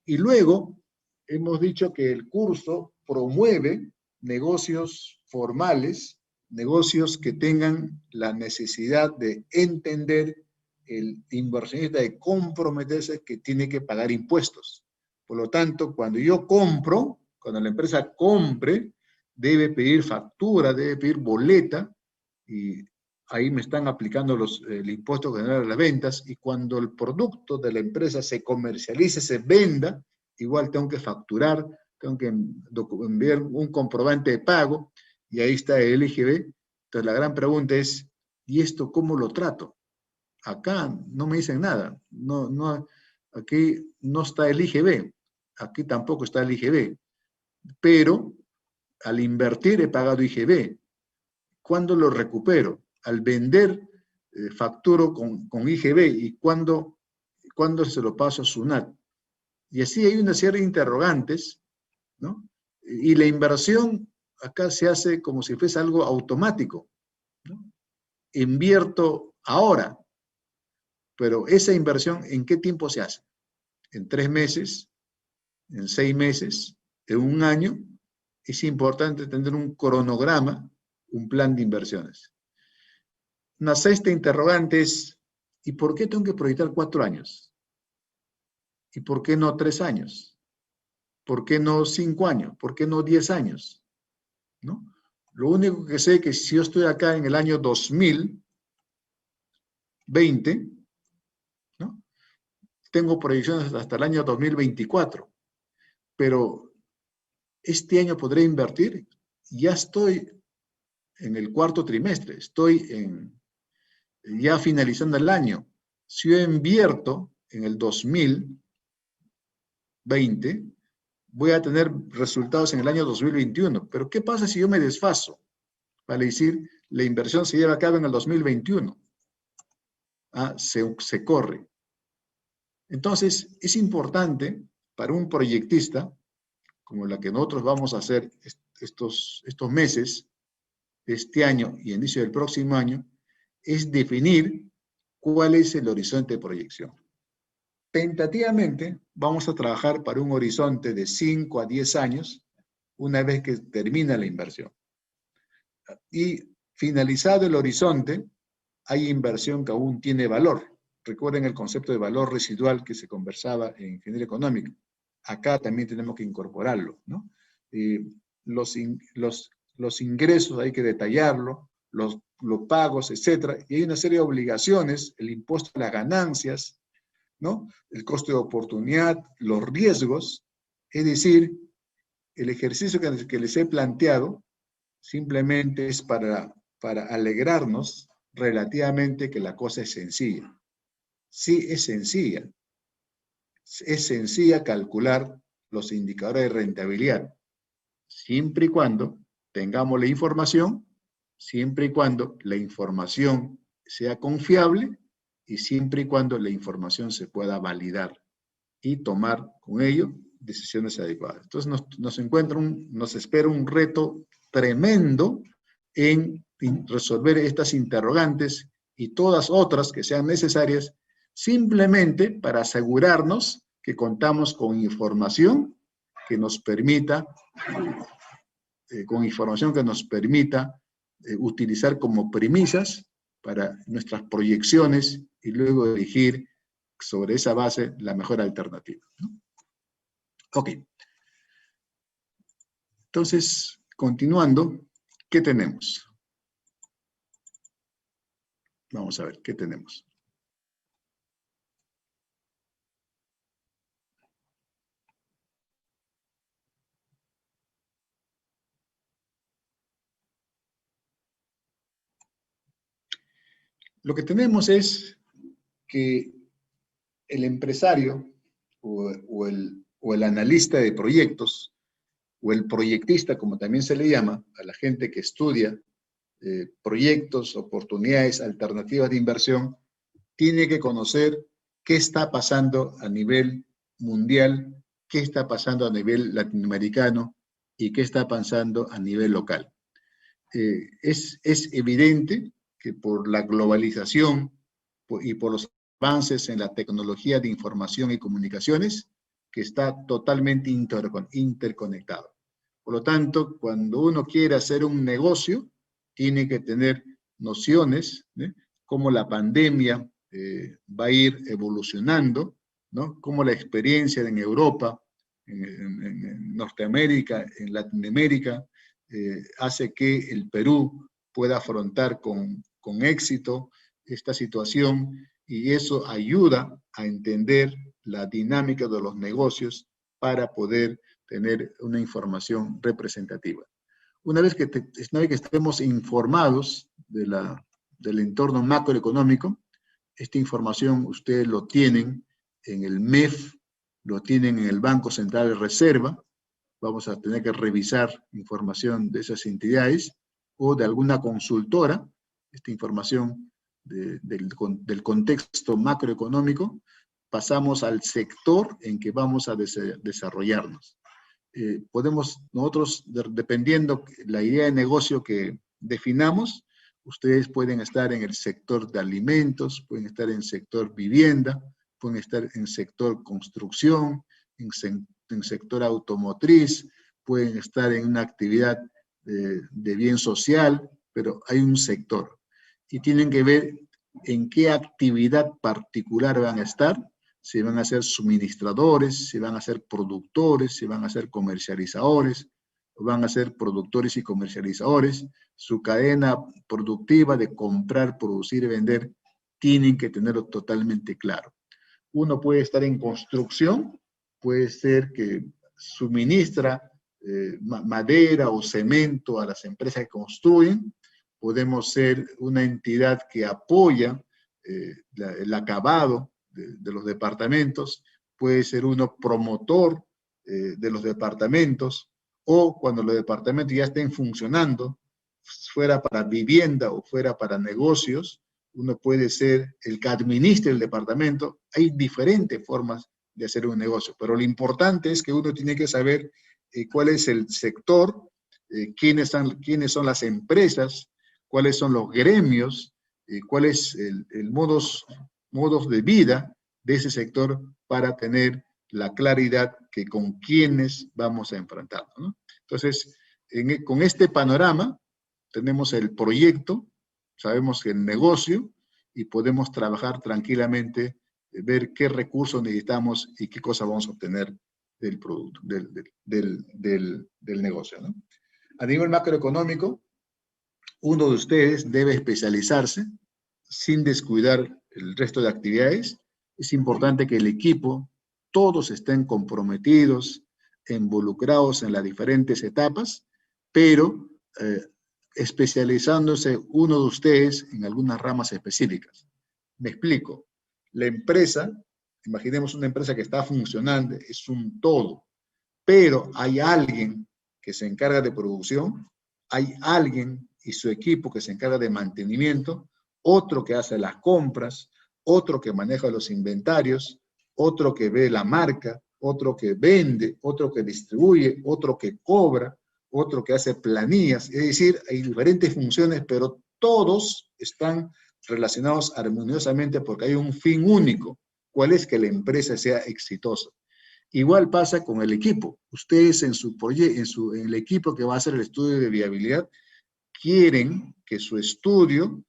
B: Y luego, hemos dicho que el curso promueve negocios formales, negocios que tengan la necesidad de entender el inversionista, de comprometerse que tiene que pagar impuestos. Por lo tanto, cuando yo compro, cuando la empresa compre, debe pedir factura, debe pedir boleta, y ahí me están aplicando el impuesto general a las ventas, y cuando el producto de la empresa se comercialice, se venda, igual tengo que facturar, tengo que enviar un comprobante de pago, y ahí está el IGB. Entonces la gran pregunta es, ¿y esto cómo lo trato? Acá no me dicen nada, aquí no está el IGB, aquí tampoco está el IGB, pero al invertir he pagado IGB. ¿Cuándo lo recupero? Al vender, facturo con IGB, y ¿cuándo se lo paso a SUNAT? Y así hay una serie de interrogantes, ¿no? Y la inversión acá se hace como si fuese algo automático, ¿no? Invierto ahora, pero esa inversión, ¿en qué tiempo se hace? ¿En 3 meses? ¿En 6 meses? ¿En un año? Es importante tener un cronograma, un plan de inversiones. Una sexta interrogante es, ¿y por qué tengo que proyectar 4 años? ¿Y por qué no 3 años? ¿Por qué no 5 años? ¿Por qué no 10 años? ¿No? Lo único que sé es que si yo estoy acá en el año 2020, ¿no?, tengo proyecciones hasta el año 2024, pero este año podré invertir. Ya estoy en el cuarto trimestre, ya finalizando el año. Si yo invierto en el 2020, voy a tener resultados en el año 2021. Pero ¿qué pasa si yo me desfaso? Vale decir, la inversión se lleva a cabo en el 2021. Se corre. Entonces, es importante para un proyectista, como la que nosotros vamos a hacer estos meses, este año y inicio del próximo año, es definir cuál es el horizonte de proyección. Tentativamente, vamos a trabajar para un horizonte de 5 a 10 años, una vez que termina la inversión. Y finalizado el horizonte, hay inversión que aún tiene valor. Recuerden el concepto de valor residual que se conversaba en ingeniería económica. Acá también tenemos que incorporarlo, ¿no? Los ingresos hay que detallarlo, los pagos, etcétera. Y hay una serie de obligaciones, el impuesto a las ganancias, ¿no? El costo de oportunidad, los riesgos. Es decir, el ejercicio que les he planteado simplemente es para alegrarnos relativamente que la cosa es sencilla. Sí, es sencilla. Es sencilla calcular los indicadores de rentabilidad, siempre y cuando tengamos la información, siempre y cuando la información sea confiable y siempre y cuando la información se pueda validar y tomar con ello decisiones adecuadas. Entonces nos espera un reto tremendo en resolver estas interrogantes y todas otras que sean necesarias, simplemente para asegurarnos que contamos con información que nos permita, utilizar como premisas para nuestras proyecciones y luego elegir sobre esa base la mejor alternativa, ¿no? Ok. Entonces, continuando, ¿qué tenemos? Vamos a ver, ¿qué tenemos? Lo que tenemos es que el empresario o el analista de proyectos o el proyectista, como también se le llama a la gente que estudia proyectos, oportunidades, alternativas de inversión, tiene que conocer qué está pasando a nivel mundial, qué está pasando a nivel latinoamericano y qué está pasando a nivel local. Es evidente que por la globalización y por los avances en la tecnología de información y comunicaciones, que está totalmente interconectado. Por lo tanto, cuando uno quiere hacer un negocio, tiene que tener nociones, ¿eh? Cómo la pandemia va a ir evolucionando, ¿no? Cómo la experiencia en Europa, en Norteamérica, en Latinoamérica, hace que el Perú pueda afrontar con éxito esta situación, y eso ayuda a entender la dinámica de los negocios para poder tener una información representativa. Una vez que estemos informados del entorno macroeconómico, esta información ustedes lo tienen en el MEF, lo tienen en el Banco Central de Reserva. Vamos a tener que revisar información de esas entidades o de alguna consultora, esta información del contexto macroeconómico. Pasamos al sector en que vamos a desarrollarnos. Nosotros, dependiendo la idea de negocio que definamos, ustedes pueden estar en el sector de alimentos, pueden estar en el sector vivienda, pueden estar en el sector construcción, en sector automotriz, pueden estar en una actividad de bien social, pero hay un sector. Y tienen que ver en qué actividad particular van a estar, si van a ser suministradores, si van a ser productores, si van a ser comercializadores, o van a ser productores y comercializadores. Su cadena productiva de comprar, producir y vender, tienen que tenerlo totalmente claro. Uno puede estar en construcción, puede ser que suministra madera o cemento a las empresas que construyen. Podemos ser una entidad que apoya el acabado de los departamentos. Puede ser uno promotor de los departamentos, o cuando los departamentos ya estén funcionando, fuera para vivienda o fuera para negocios, uno puede ser el que administre el departamento. Hay diferentes formas de hacer un negocio, pero lo importante es que uno tiene que saber cuál es el sector, quiénes son las empresas, cuáles son los gremios, cuál es el modos de vida de ese sector, para tener la claridad que con quiénes vamos a enfrentarnos, ¿no? Entonces, con este panorama, tenemos el proyecto, sabemos el negocio, y podemos trabajar tranquilamente, ver qué recursos necesitamos y qué cosa vamos a obtener del producto, del negocio, ¿no? A nivel macroeconómico, uno de ustedes debe especializarse sin descuidar el resto de actividades. Es importante que el equipo, todos estén comprometidos, involucrados en las diferentes etapas, pero especializándose uno de ustedes en algunas ramas específicas. Me explico. La empresa, imaginemos una empresa que está funcionando, es un todo, pero hay alguien que se encarga de producción, hay alguien y su equipo que se encarga de mantenimiento, otro que hace las compras, otro que maneja los inventarios, otro que ve la marca, otro que vende, otro que distribuye, otro que cobra, otro que hace planillas. Es decir, hay diferentes funciones, pero todos están relacionados armoniosamente porque hay un fin único. ¿Cuál es? Que la empresa sea exitosa. Igual pasa con el equipo. Ustedes en el equipo que va a hacer el estudio de viabilidad, quieren que su estudio,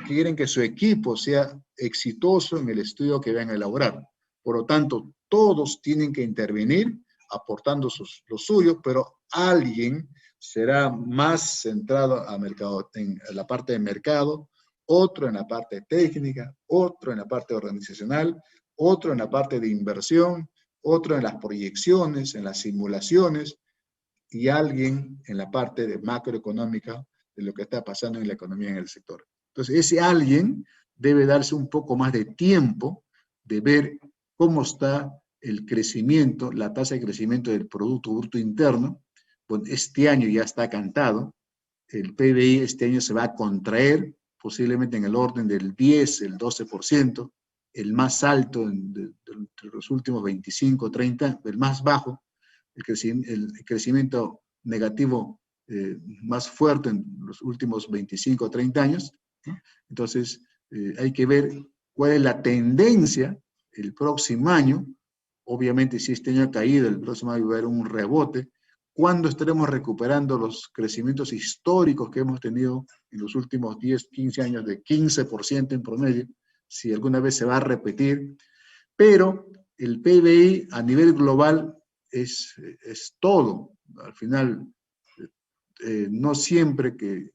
B: quieren que su equipo sea exitoso en el estudio que van a elaborar. Por lo tanto, todos tienen que intervenir aportando lo suyo, pero alguien será más centrado en la parte de mercado, otro en la parte técnica, otro en la parte organizacional, otro en la parte de inversión, otro en las proyecciones, en las simulaciones, y alguien en la parte de macroeconómica de lo que está pasando en la economía en el sector. Entonces, ese alguien debe darse un poco más de tiempo de ver cómo está el crecimiento, la tasa de crecimiento del Producto Bruto Interno. Bueno, este año ya está cantado, el PBI este año se va a contraer, posiblemente en el orden del 10, el 12%, el más alto de los últimos 25, 30, el más bajo, el crecimiento negativo más fuerte en los últimos 25 o 30 años, ¿no? Entonces, hay que ver cuál es la tendencia el próximo año. Obviamente, si este año ha caído, el próximo año va a haber un rebote. ¿Cuándo estaremos recuperando los crecimientos históricos que hemos tenido en los últimos 10, 15 años de 15% en promedio? Si alguna vez se va a repetir. Pero el PBI a nivel global es todo. Al final, no siempre que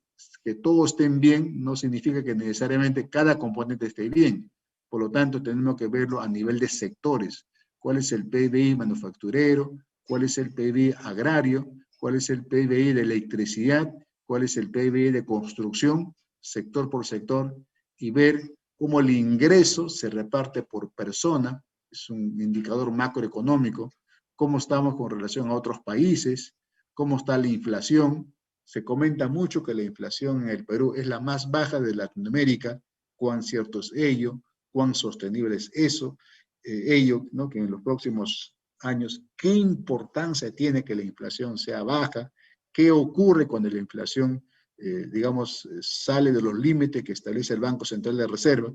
B: todos estén bien, no significa que necesariamente cada componente esté bien. Por lo tanto, tenemos que verlo a nivel de sectores. ¿Cuál es el PBI manufacturero? ¿Cuál es el PBI agrario? ¿Cuál es el PBI de electricidad? ¿Cuál es el PBI de construcción? Sector por sector. Y ver cómo el ingreso se reparte por persona. Es un indicador macroeconómico. Cómo estamos con relación a otros países. Cómo está la inflación. Se comenta mucho que la inflación en el Perú es la más baja de Latinoamérica. ¿Cuán cierto es ello? ¿Cuán sostenible es eso? Ello, ¿no? Que en los próximos años, ¿qué importancia tiene que la inflación sea baja? ¿Qué ocurre cuando la inflación, digamos, sale de los límites que establece el Banco Central de Reserva,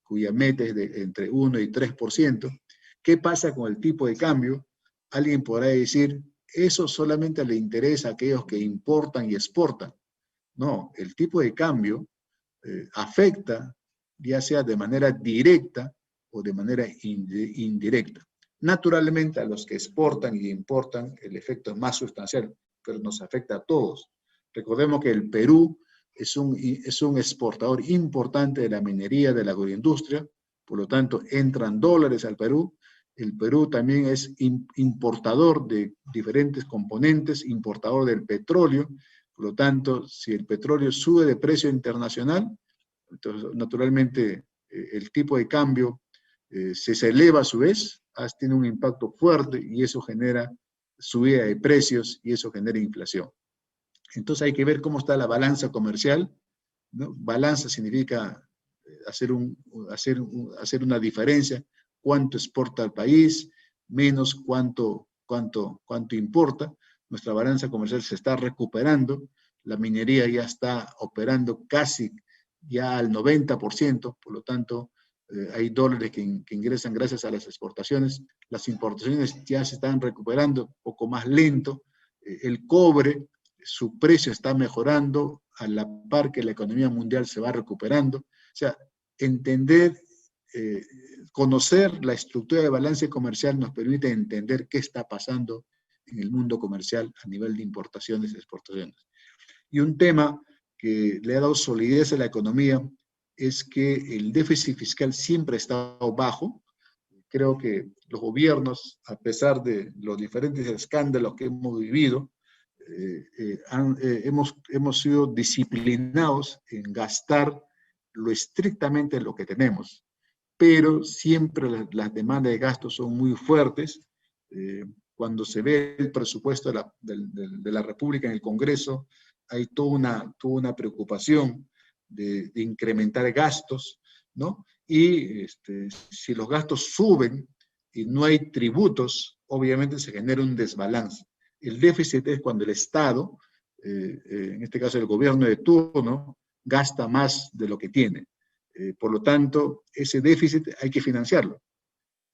B: cuya meta es de entre 1 y 3%? ¿Qué pasa con el tipo de cambio? Alguien podrá decir, eso solamente le interesa a aquellos que importan y exportan. No, el tipo de cambio afecta, ya sea de manera directa o de manera indirecta. Naturalmente, a los que exportan y importan, el efecto es más sustancial, pero nos afecta a todos. Recordemos que el Perú es un exportador importante de la minería, de la agroindustria. por lo tanto entran dólares al Perú. El Perú también es importador de diferentes componentes, importador del petróleo, por lo tanto, si el petróleo sube de precio internacional, entonces naturalmente el tipo de cambio se eleva a su vez, tiene un impacto fuerte y eso genera subida de precios y eso genera inflación. Entonces hay que ver cómo está la balanza comercial, ¿no? Balanza significa hacer una diferencia, cuánto exporta el país, menos cuánto importa. Nuestra balanza comercial se está recuperando, la minería ya está operando casi ya al 90%, por lo tanto, hay dólares que ingresan gracias a las exportaciones, las importaciones ya se están recuperando, un poco más lento, el cobre, su precio está mejorando a la par que la economía mundial se va recuperando. O sea, entender, conocer la estructura de balance comercial nos permite entender qué está pasando en el mundo comercial a nivel de importaciones y exportaciones. Y un tema que le ha dado solidez a la economía es que el déficit fiscal siempre ha estado bajo. Creo que los gobiernos, a pesar de los diferentes escándalos que hemos vivido, hemos sido disciplinados en gastar lo estrictamente lo que tenemos, pero siempre las demandas de gastos son muy fuertes. Cuando se ve el presupuesto de la República en el Congreso, hay toda una preocupación de incrementar gastos, ¿no? Y si los gastos suben y no hay tributos, obviamente se genera un desbalance. El déficit es cuando el Estado, en este caso el gobierno de turno, gasta más de lo que tiene. Por lo tanto, ese déficit hay que financiarlo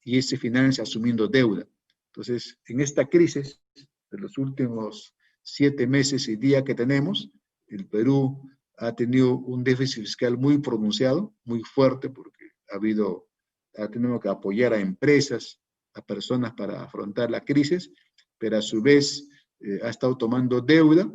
B: y se financia asumiendo deuda. Entonces, en esta crisis de los últimos 7 meses y días que tenemos, el Perú ha tenido un déficit fiscal muy pronunciado, muy fuerte, porque ha tenido que apoyar a empresas, a personas para afrontar la crisis, pero a su vez ha estado tomando deuda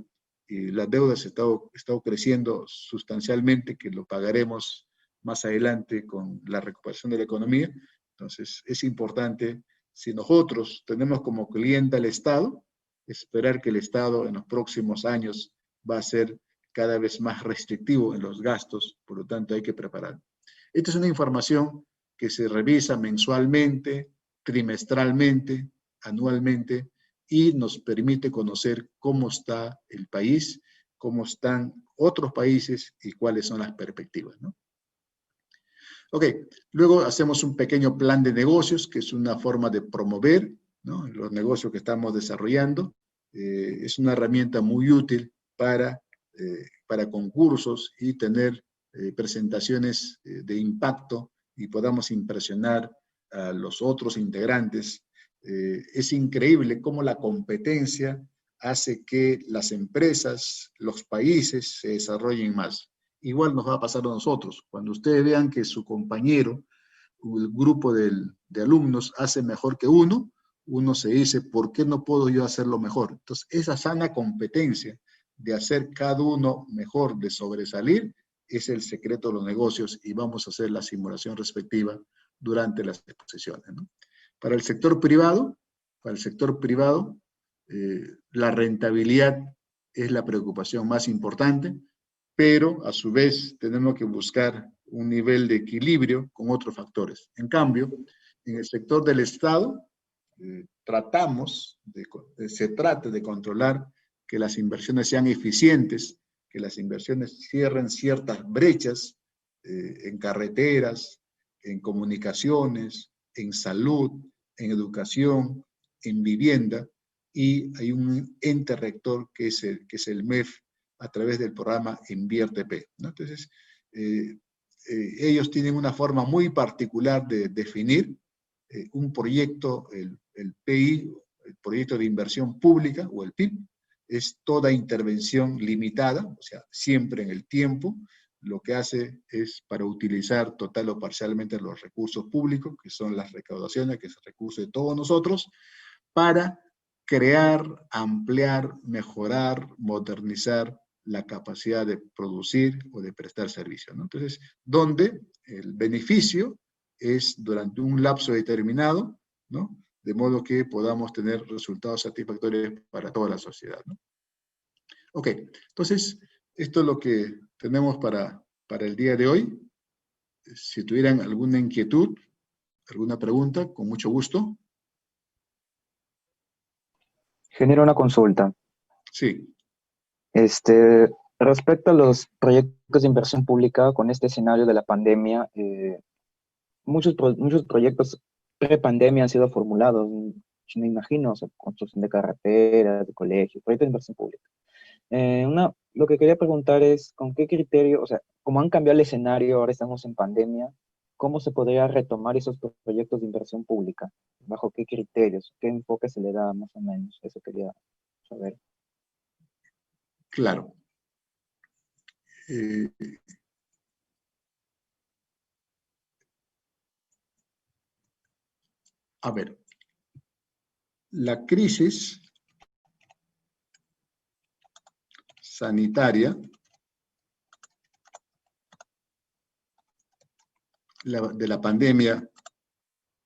B: y la deuda ha estado creciendo sustancialmente, que lo pagaremos más adelante con la recuperación de la economía. Entonces, es importante, si nosotros tenemos como cliente al Estado, esperar que el Estado en los próximos años va a ser cada vez más restrictivo en los gastos, por lo tanto hay que preparar. Esta es una información que se revisa mensualmente, trimestralmente, anualmente, y nos permite conocer cómo está el país, cómo están otros países y cuáles son las perspectivas, ¿no? Ok, luego hacemos un pequeño plan de negocios, que es una forma de promover, ¿no?, los negocios que estamos desarrollando. Es una herramienta muy útil para concursos y tener presentaciones de impacto y podamos impresionar a los otros integrantes. Es increíble cómo la competencia hace que las empresas, los países se desarrollen más. Igual nos va a pasar a nosotros. Cuando ustedes vean que su compañero, el grupo de alumnos hace mejor que uno se dice, ¿por qué no puedo yo hacerlo mejor? Entonces, esa sana competencia de hacer cada uno mejor, de sobresalir, es el secreto de los negocios y vamos a hacer la simulación respectiva durante las exposiciones, ¿no? Para el sector privado, la rentabilidad es la preocupación más importante, pero a su vez tenemos que buscar un nivel de equilibrio con otros factores. En cambio, en el sector del Estado, se trata de controlar que las inversiones sean eficientes, que las inversiones cierren ciertas brechas en carreteras, en comunicaciones, en salud, en educación, en vivienda, y hay un ente rector que es el MEF, a través del programa InviérteP, ¿no? Entonces, ellos tienen una forma muy particular de definir un proyecto, el PI, el proyecto de inversión pública, o el PIB, es toda intervención limitada, o sea, siempre en el tiempo. Lo que hace es para utilizar total o parcialmente los recursos públicos, que son las recaudaciones, que es el recurso de todos nosotros, para crear, ampliar, mejorar, modernizar la capacidad de producir o de prestar servicio, ¿no? Entonces, donde el beneficio es durante un lapso determinado, ¿no? De modo que podamos tener resultados satisfactorios para toda la sociedad, ¿no? Ok, entonces, esto es lo que tenemos para el día de hoy. Si tuvieran alguna inquietud, alguna pregunta, con mucho gusto.
F: Genero una consulta.
B: Sí,
F: Respecto a los proyectos de inversión pública con este escenario de la pandemia, muchos proyectos pre-pandemia han sido formulados, me imagino, o sea, construcción de carreteras, de colegios, proyectos de inversión pública. Lo que quería preguntar es, ¿con qué criterio, o sea, como han cambiado el escenario, ahora estamos en pandemia, cómo se podría retomar esos proyectos de inversión pública? ¿Bajo qué criterios? ¿Qué enfoque se le da más o menos? Eso quería saber.
B: claro. A ver, la crisis sanitaria, de la pandemia,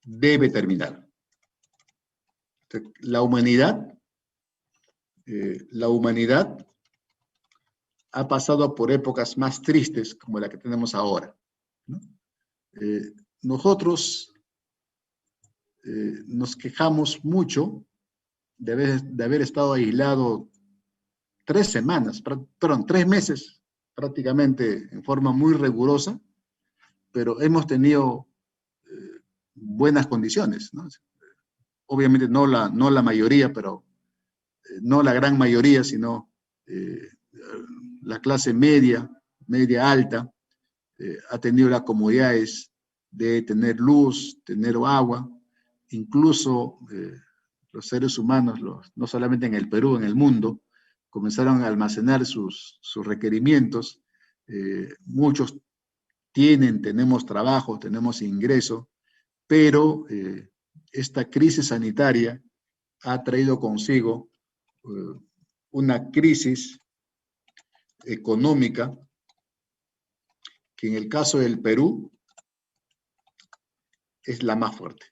B: debe terminar. La humanidad ha pasado por épocas más tristes como la que tenemos ahora, ¿no? Nosotros nos quejamos mucho de haber estado aislado 3 meses prácticamente en forma muy rigurosa, pero hemos tenido buenas condiciones, ¿no? Obviamente no la mayoría, pero no la gran mayoría, sino la clase media alta, ha tenido las comodidades de tener luz, tener agua, incluso los seres humanos, no solamente en el Perú, en el mundo, comenzaron a almacenar sus requerimientos. Muchos tenemos trabajo, tenemos ingreso, pero esta crisis sanitaria ha traído consigo una crisis económica que en el caso del Perú es la más fuerte.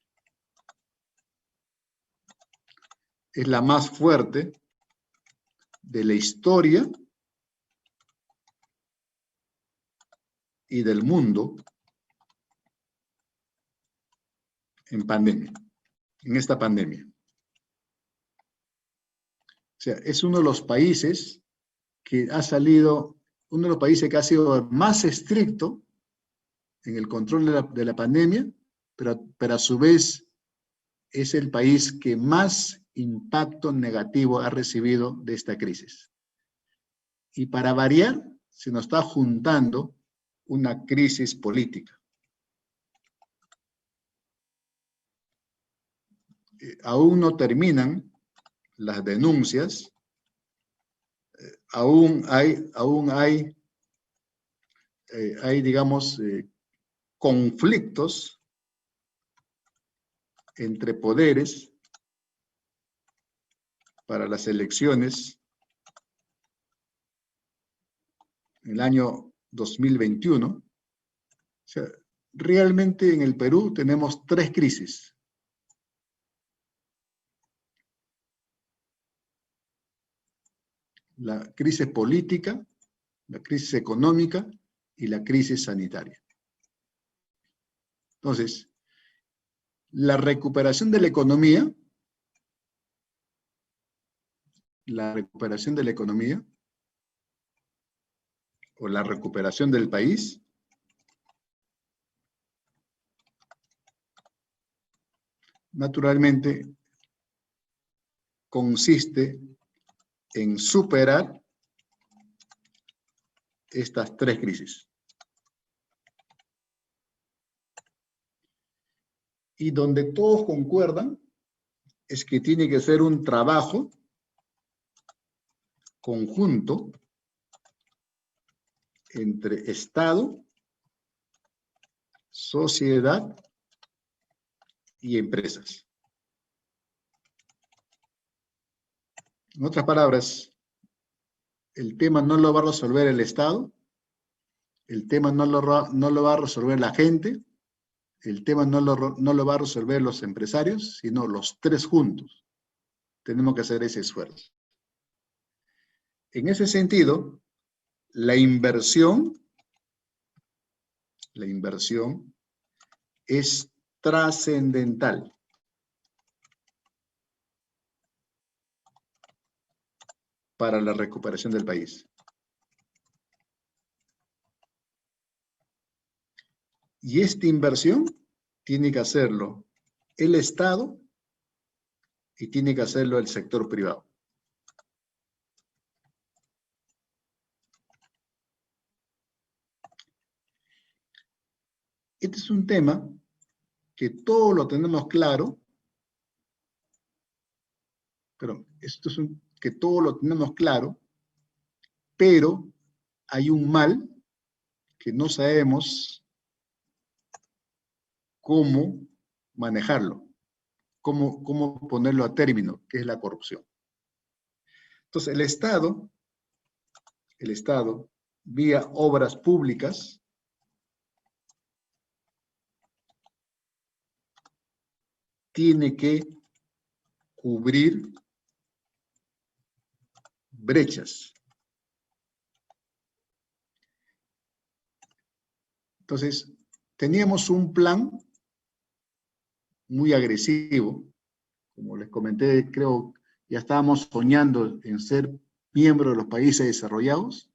B: Es la más fuerte de la historia y del mundo en pandemia, en esta pandemia. O sea, es uno de los países que ha sido más estricto en el control de la pandemia, pero a su vez es el país que más impacto negativo ha recibido de esta crisis. Y para variar, se nos está juntando una crisis política. Aún no terminan las denuncias, aún hay digamos, conflictos entre poderes para las elecciones en el año 2021. O sea, realmente en el Perú tenemos 3 crisis. La crisis política, la crisis económica y la crisis sanitaria. Entonces, la recuperación de la economía, o la recuperación del país, naturalmente consiste en superar estas 3 crisis. Y donde todos concuerdan es que tiene que ser un trabajo conjunto entre Estado, sociedad y empresas. En otras palabras, el tema no lo va a resolver el Estado, el tema no lo va a resolver la gente, el tema no lo va a resolver los empresarios, sino los tres juntos. Tenemos que hacer ese esfuerzo. En ese sentido, la inversión es trascendental. Para la recuperación del país. Y esta inversión tiene que hacerlo el Estado y tiene que hacerlo el sector privado. Este es un tema que todos lo tenemos claro, pero que todos lo tenemos claro, pero hay un mal que no sabemos cómo manejarlo, cómo ponerlo a término, que es la corrupción. Entonces, el Estado, vía obras públicas, tiene que cubrir brechas. Entonces, teníamos un plan muy agresivo, como les comenté, creo ya estábamos soñando en ser miembros de los países desarrollados,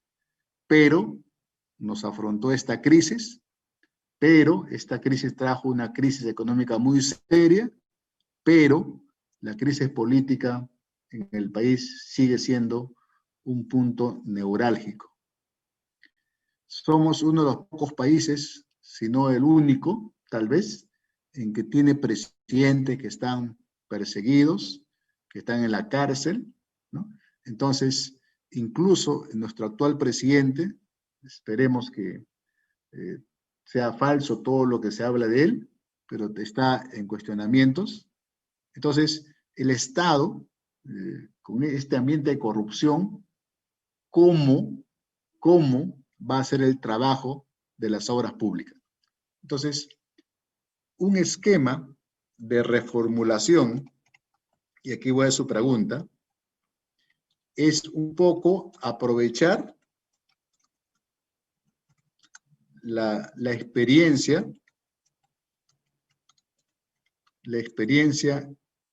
B: pero nos afrontó esta crisis, pero esta crisis trajo una crisis económica muy seria, pero la crisis política en el país sigue siendo un punto neurálgico. Somos uno de los pocos países, si no el único, tal vez, en que tiene presidentes que están perseguidos, que están en la cárcel, ¿no? Entonces, incluso nuestro actual presidente, esperemos que sea falso todo lo que se habla de él, pero está en cuestionamientos. Entonces, el Estado, con este ambiente de corrupción, ¿cómo va a ser el trabajo de las obras públicas? Entonces, un esquema de reformulación, y aquí voy a su pregunta, es un poco aprovechar la experiencia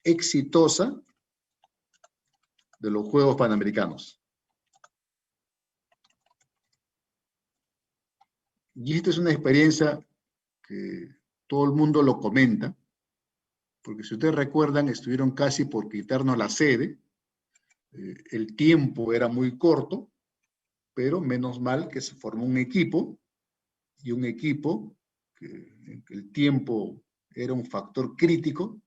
B: exitosa de los Juegos Panamericanos. Y esta es una experiencia que todo el mundo lo comenta, porque si ustedes recuerdan, estuvieron casi por quitarnos la sede, el tiempo era muy corto, pero menos mal que se formó un equipo, y un equipo que el tiempo era un factor crítico,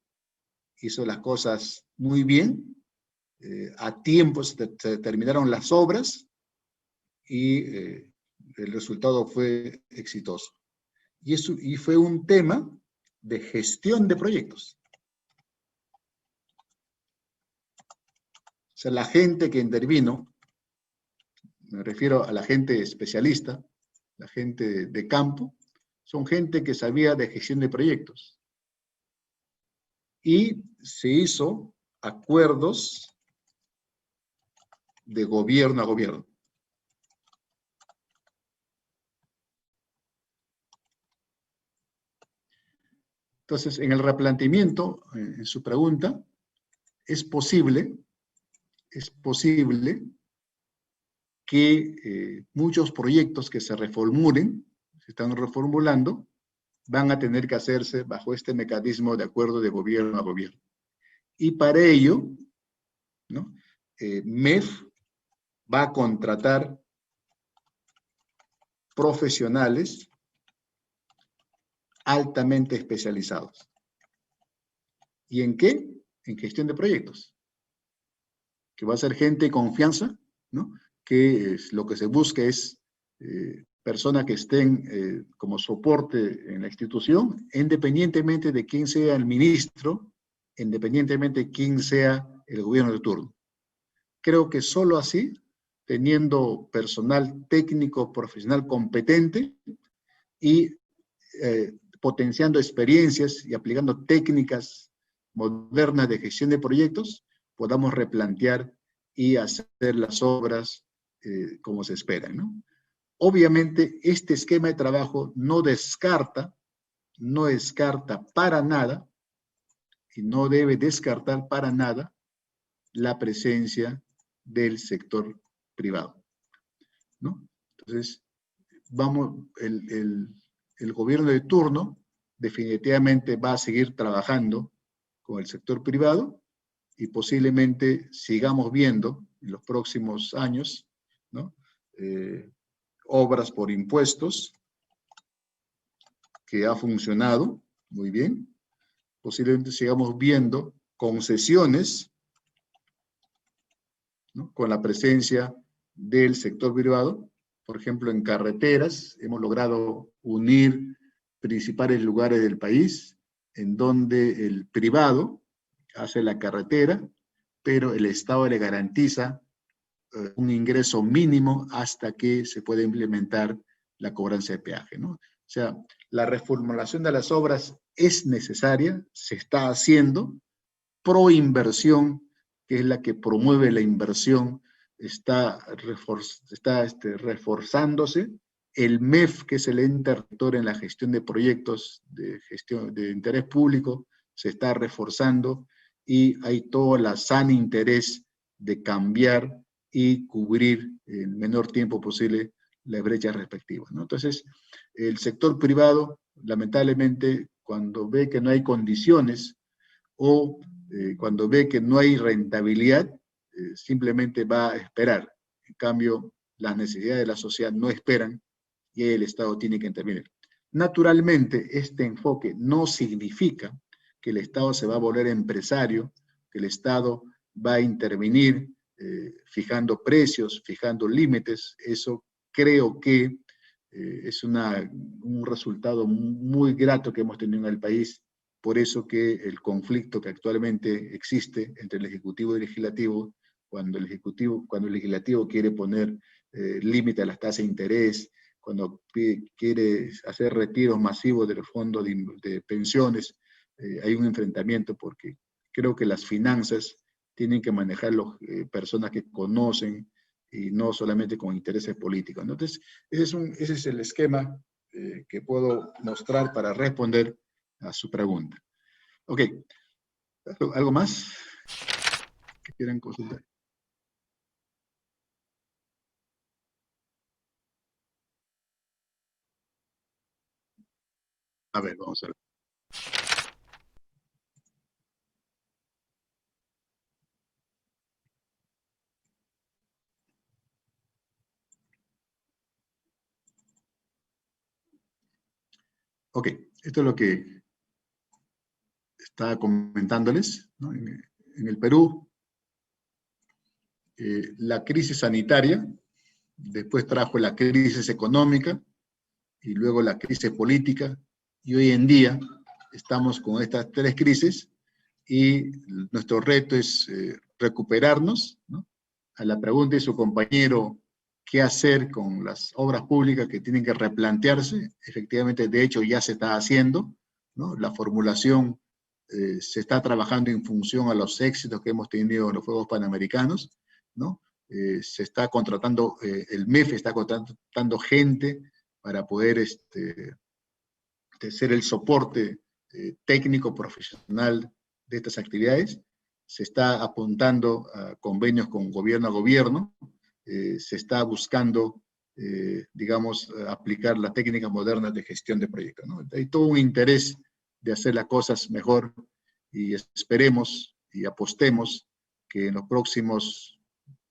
B: hizo las cosas muy bien, a tiempo se terminaron las obras, y el resultado fue exitoso. Y fue un tema de gestión de proyectos. O sea, la gente que intervino, me refiero a la gente especialista, la gente de campo, son gente que sabía de gestión de proyectos. Y se hizo acuerdos de gobierno a gobierno. Entonces, en el replanteamiento, en su pregunta, es posible que muchos proyectos que se reformulen, se están reformulando, van a tener que hacerse bajo este mecanismo de acuerdo de gobierno a gobierno. Y para ello, ¿no? MEF va a contratar profesionales altamente especializados. ¿Y en qué? En gestión de proyectos. Que va a ser gente de confianza, ¿no? Que lo que se busca es personas que estén como soporte en la institución, independientemente de quién sea el ministro, independientemente de quién sea el gobierno de turno. Creo que solo así, teniendo personal técnico, profesional competente, y potenciando experiencias y aplicando técnicas modernas de gestión de proyectos, podamos replantear y hacer las obras como se esperan, ¿no? Obviamente, este esquema de trabajo no descarta para nada, y no debe descartar para nada, la presencia del sector privado, ¿no? Entonces, el gobierno de turno definitivamente va a seguir trabajando con el sector privado y posiblemente sigamos viendo en los próximos años, ¿no? Obras por impuestos, que ha funcionado muy bien. Posiblemente sigamos viendo concesiones, ¿no? Con la presencia del sector privado. Por ejemplo, en carreteras hemos logrado unir principales lugares del país en donde el privado hace la carretera, pero el Estado le garantiza un ingreso mínimo hasta que se pueda implementar la cobranza de peaje, ¿no? O sea, la reformulación de las obras es necesaria, se está haciendo, pro inversión, que es la que promueve la inversión, está reforzándose. El MEF, que es el ente rector en la gestión de proyectos de gestión de interés público, se está reforzando y hay todo el sano interés de cambiar y cubrir en el menor tiempo posible las brechas respectivas, ¿no? Entonces, el sector privado, lamentablemente, cuando ve que no hay condiciones o cuando ve que no hay rentabilidad, simplemente va a esperar. En cambio, las necesidades de la sociedad no esperan y el Estado tiene que intervenir. Naturalmente, este enfoque no significa que el Estado se va a volver empresario, que el Estado va a intervenir fijando precios, fijando límites. Eso creo que es un resultado muy grato que hemos tenido en el país. Por eso que el conflicto que actualmente existe entre el Ejecutivo y el Legislativo, cuando el Legislativo quiere poner límite a las tasas de interés, cuando quiere hacer retiros masivos del fondo de pensiones, hay un enfrentamiento porque creo que las finanzas tienen que manejarlo personas que conocen y no solamente con intereses políticos. Entonces, ese es el esquema que puedo mostrar para responder a su pregunta. Ok, ¿algo más que quieran consultar? A ver, vamos a ver. Ok, esto es lo que estaba comentándoles, ¿no? En el Perú, la crisis sanitaria, después trajo la crisis económica y luego la crisis política, y hoy en día estamos con estas tres crisis y nuestro reto es recuperarnos, ¿no? A la pregunta de su compañero, ¿qué hacer con las obras públicas que tienen que replantearse? Efectivamente, de hecho, ya se está haciendo, ¿no? La formulación se está trabajando en función a los éxitos que hemos tenido en los Juegos Panamericanos, ¿no? Se está contratando, el MEF está contratando gente para poder ser el soporte técnico profesional de estas actividades. Se está apuntando a convenios con gobierno a gobierno, se está buscando, digamos, aplicar las técnicas modernas de gestión de proyectos, ¿no? Hay todo un interés de hacer las cosas mejor y esperemos y apostemos que en los próximos,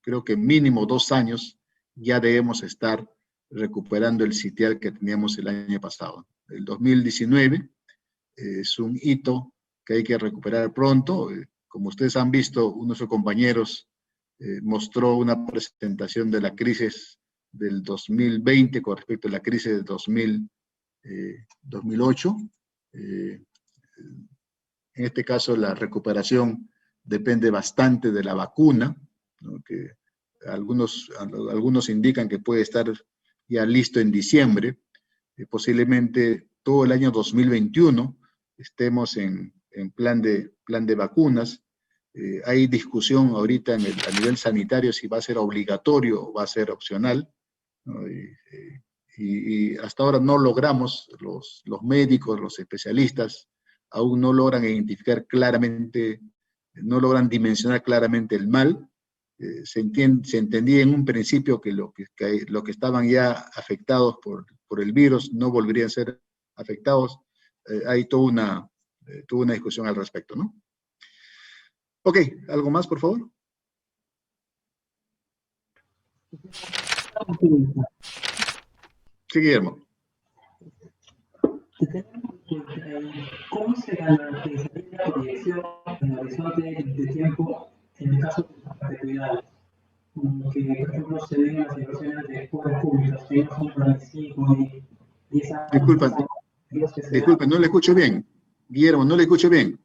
B: creo que mínimo 2 años, ya debemos estar recuperando el sitial que teníamos el año pasado. El 2019 es un hito que hay que recuperar pronto. Como ustedes han visto, uno de sus compañeros mostró una presentación de la crisis del 2020 con respecto a la crisis del 2008. En este caso, la recuperación depende bastante de la vacuna, ¿no? Que algunos indican que puede estar ya listo en diciembre. Posiblemente todo el año 2021 estemos en plan de vacunas. Hay discusión ahorita a nivel sanitario si va a ser obligatorio o va a ser opcional, ¿no? Y hasta ahora no logramos, los médicos, los especialistas, aún no logran identificar claramente, no logran dimensionar claramente el mal. Se entendía en un principio que lo que estaban ya afectados por el virus no volverían a ser afectados. Hay toda una discusión al respecto, ¿no? Ok, ¿algo más, por favor? Sí, Guillermo.
G: ¿Cómo se garantizaría la proyección en el horizonte de tiempo en el caso de las perpetuidades? Como que, por ejemplo, se ven las inversiones de obras públicas, que son 45 y 10 años.
B: Disculpen, no le escucho bien. Guillermo, no le escucho bien.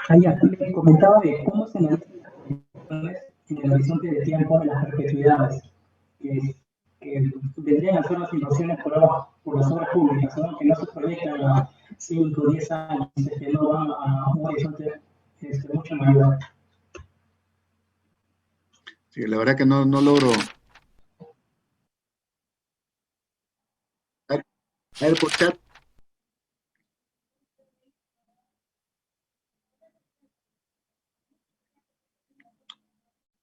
G: Allá, me comentaba de cómo se analizan las proyecciones en el horizonte de tiempo de las perpetuidades, que vendrían a ser las inversiones por las obras públicas, ¿no? Que no se proyectan a 5 o 10 años, que no van a un horizonte mucho mayor.
B: Sí, la verdad que no logro. A ver, por chat.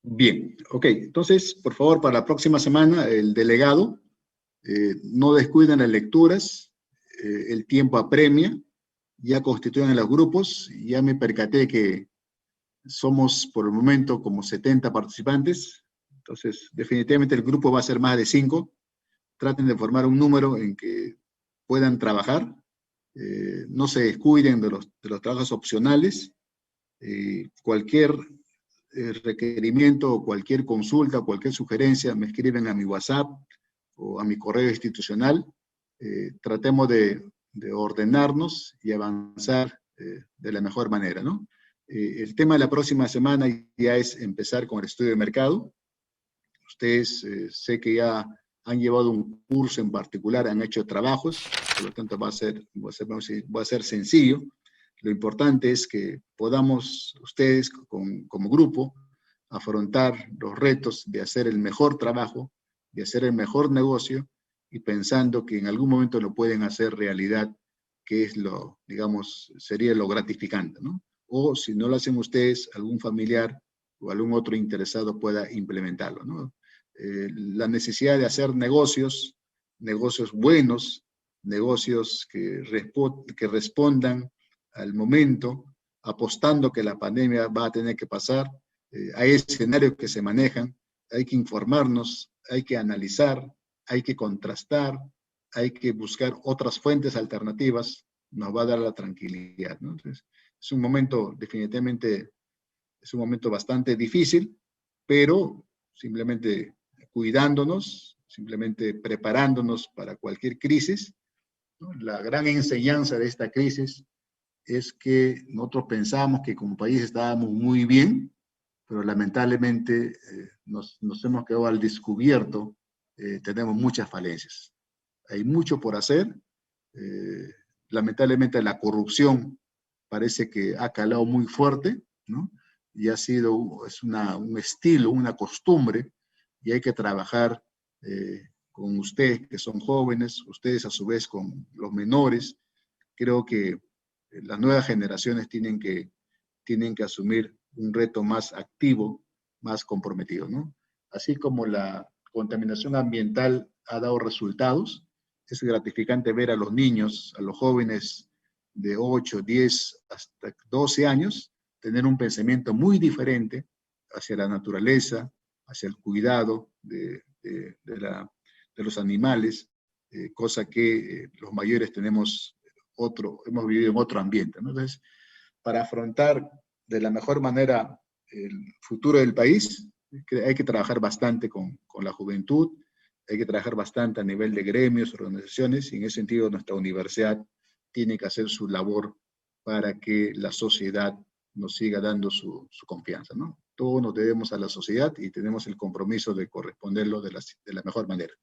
B: Bien, ok. Entonces, por favor, para la próxima semana, el delegado, no descuiden las lecturas, el tiempo apremia, ya constituyen los grupos, ya me percaté que somos por el momento como 70 participantes, entonces definitivamente el grupo va a ser más de 5. Traten de formar un número en que puedan trabajar, no se descuiden de los trabajos opcionales, cualquier requerimiento o cualquier consulta, cualquier sugerencia, me escriben a mi WhatsApp o a mi correo institucional. Tratemos de ordenarnos y avanzar de la mejor manera, ¿no? El tema de la próxima semana ya es empezar con el estudio de mercado. Ustedes sé que ya han llevado un curso en particular, han hecho trabajos, por lo tanto va a ser sencillo. Lo importante es que podamos ustedes como grupo afrontar los retos de hacer el mejor trabajo, de hacer el mejor negocio y pensando que en algún momento lo pueden hacer realidad, que es lo, digamos, sería lo gratificante, ¿no? O si no lo hacen ustedes, algún familiar o algún otro interesado pueda implementarlo, ¿no? La necesidad de hacer negocios buenos, negocios que respondan al momento, apostando que la pandemia va a tener que pasar. Hay escenarios que se manejan, hay que informarnos, hay que analizar, hay que contrastar, hay que buscar otras fuentes alternativas, nos va a dar la tranquilidad, ¿no? Entonces, es un momento definitivamente, es un momento bastante difícil, pero simplemente cuidándonos, simplemente preparándonos para cualquier crisis, ¿no? La gran enseñanza de esta crisis es que nosotros pensamos que como país estábamos muy bien, pero lamentablemente nos hemos quedado al descubierto, tenemos muchas falencias. Hay mucho por hacer, lamentablemente la corrupción parece que ha calado muy fuerte, ¿no? Y ha sido, es un estilo, una costumbre, y hay que trabajar con ustedes que son jóvenes, ustedes a su vez con los menores. Creo que las nuevas generaciones tienen que asumir un reto más activo, más comprometido, ¿no? Así como la contaminación ambiental ha dado resultados, es gratificante ver a los niños, a los jóvenes de 8, 10 hasta 12 años, tener un pensamiento muy diferente hacia la naturaleza, hacia el cuidado de los animales, cosa que los mayores hemos vivido en otro ambiente, ¿no? Entonces, para afrontar de la mejor manera el futuro del país, hay que trabajar bastante con la juventud, hay que trabajar bastante a nivel de gremios, organizaciones, y en ese sentido nuestra universidad tiene que hacer su labor para que la sociedad nos siga dando su confianza, ¿no? Todos nos debemos a la sociedad y tenemos el compromiso de corresponderlo de la mejor manera.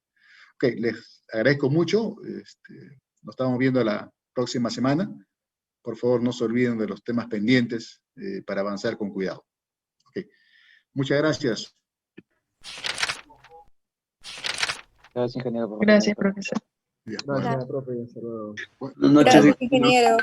B: Ok, les agradezco mucho. Nos estamos viendo la próxima semana. Por favor, no se olviden de los temas pendientes para avanzar con cuidado. Ok, muchas gracias.
F: Gracias, ingeniero.
H: Gracias, profesor.
B: Bien,
A: Gracias,
B: bueno.
A: profe. Hasta luego.
I: Buenas noches.
H: Gracias, ingeniero.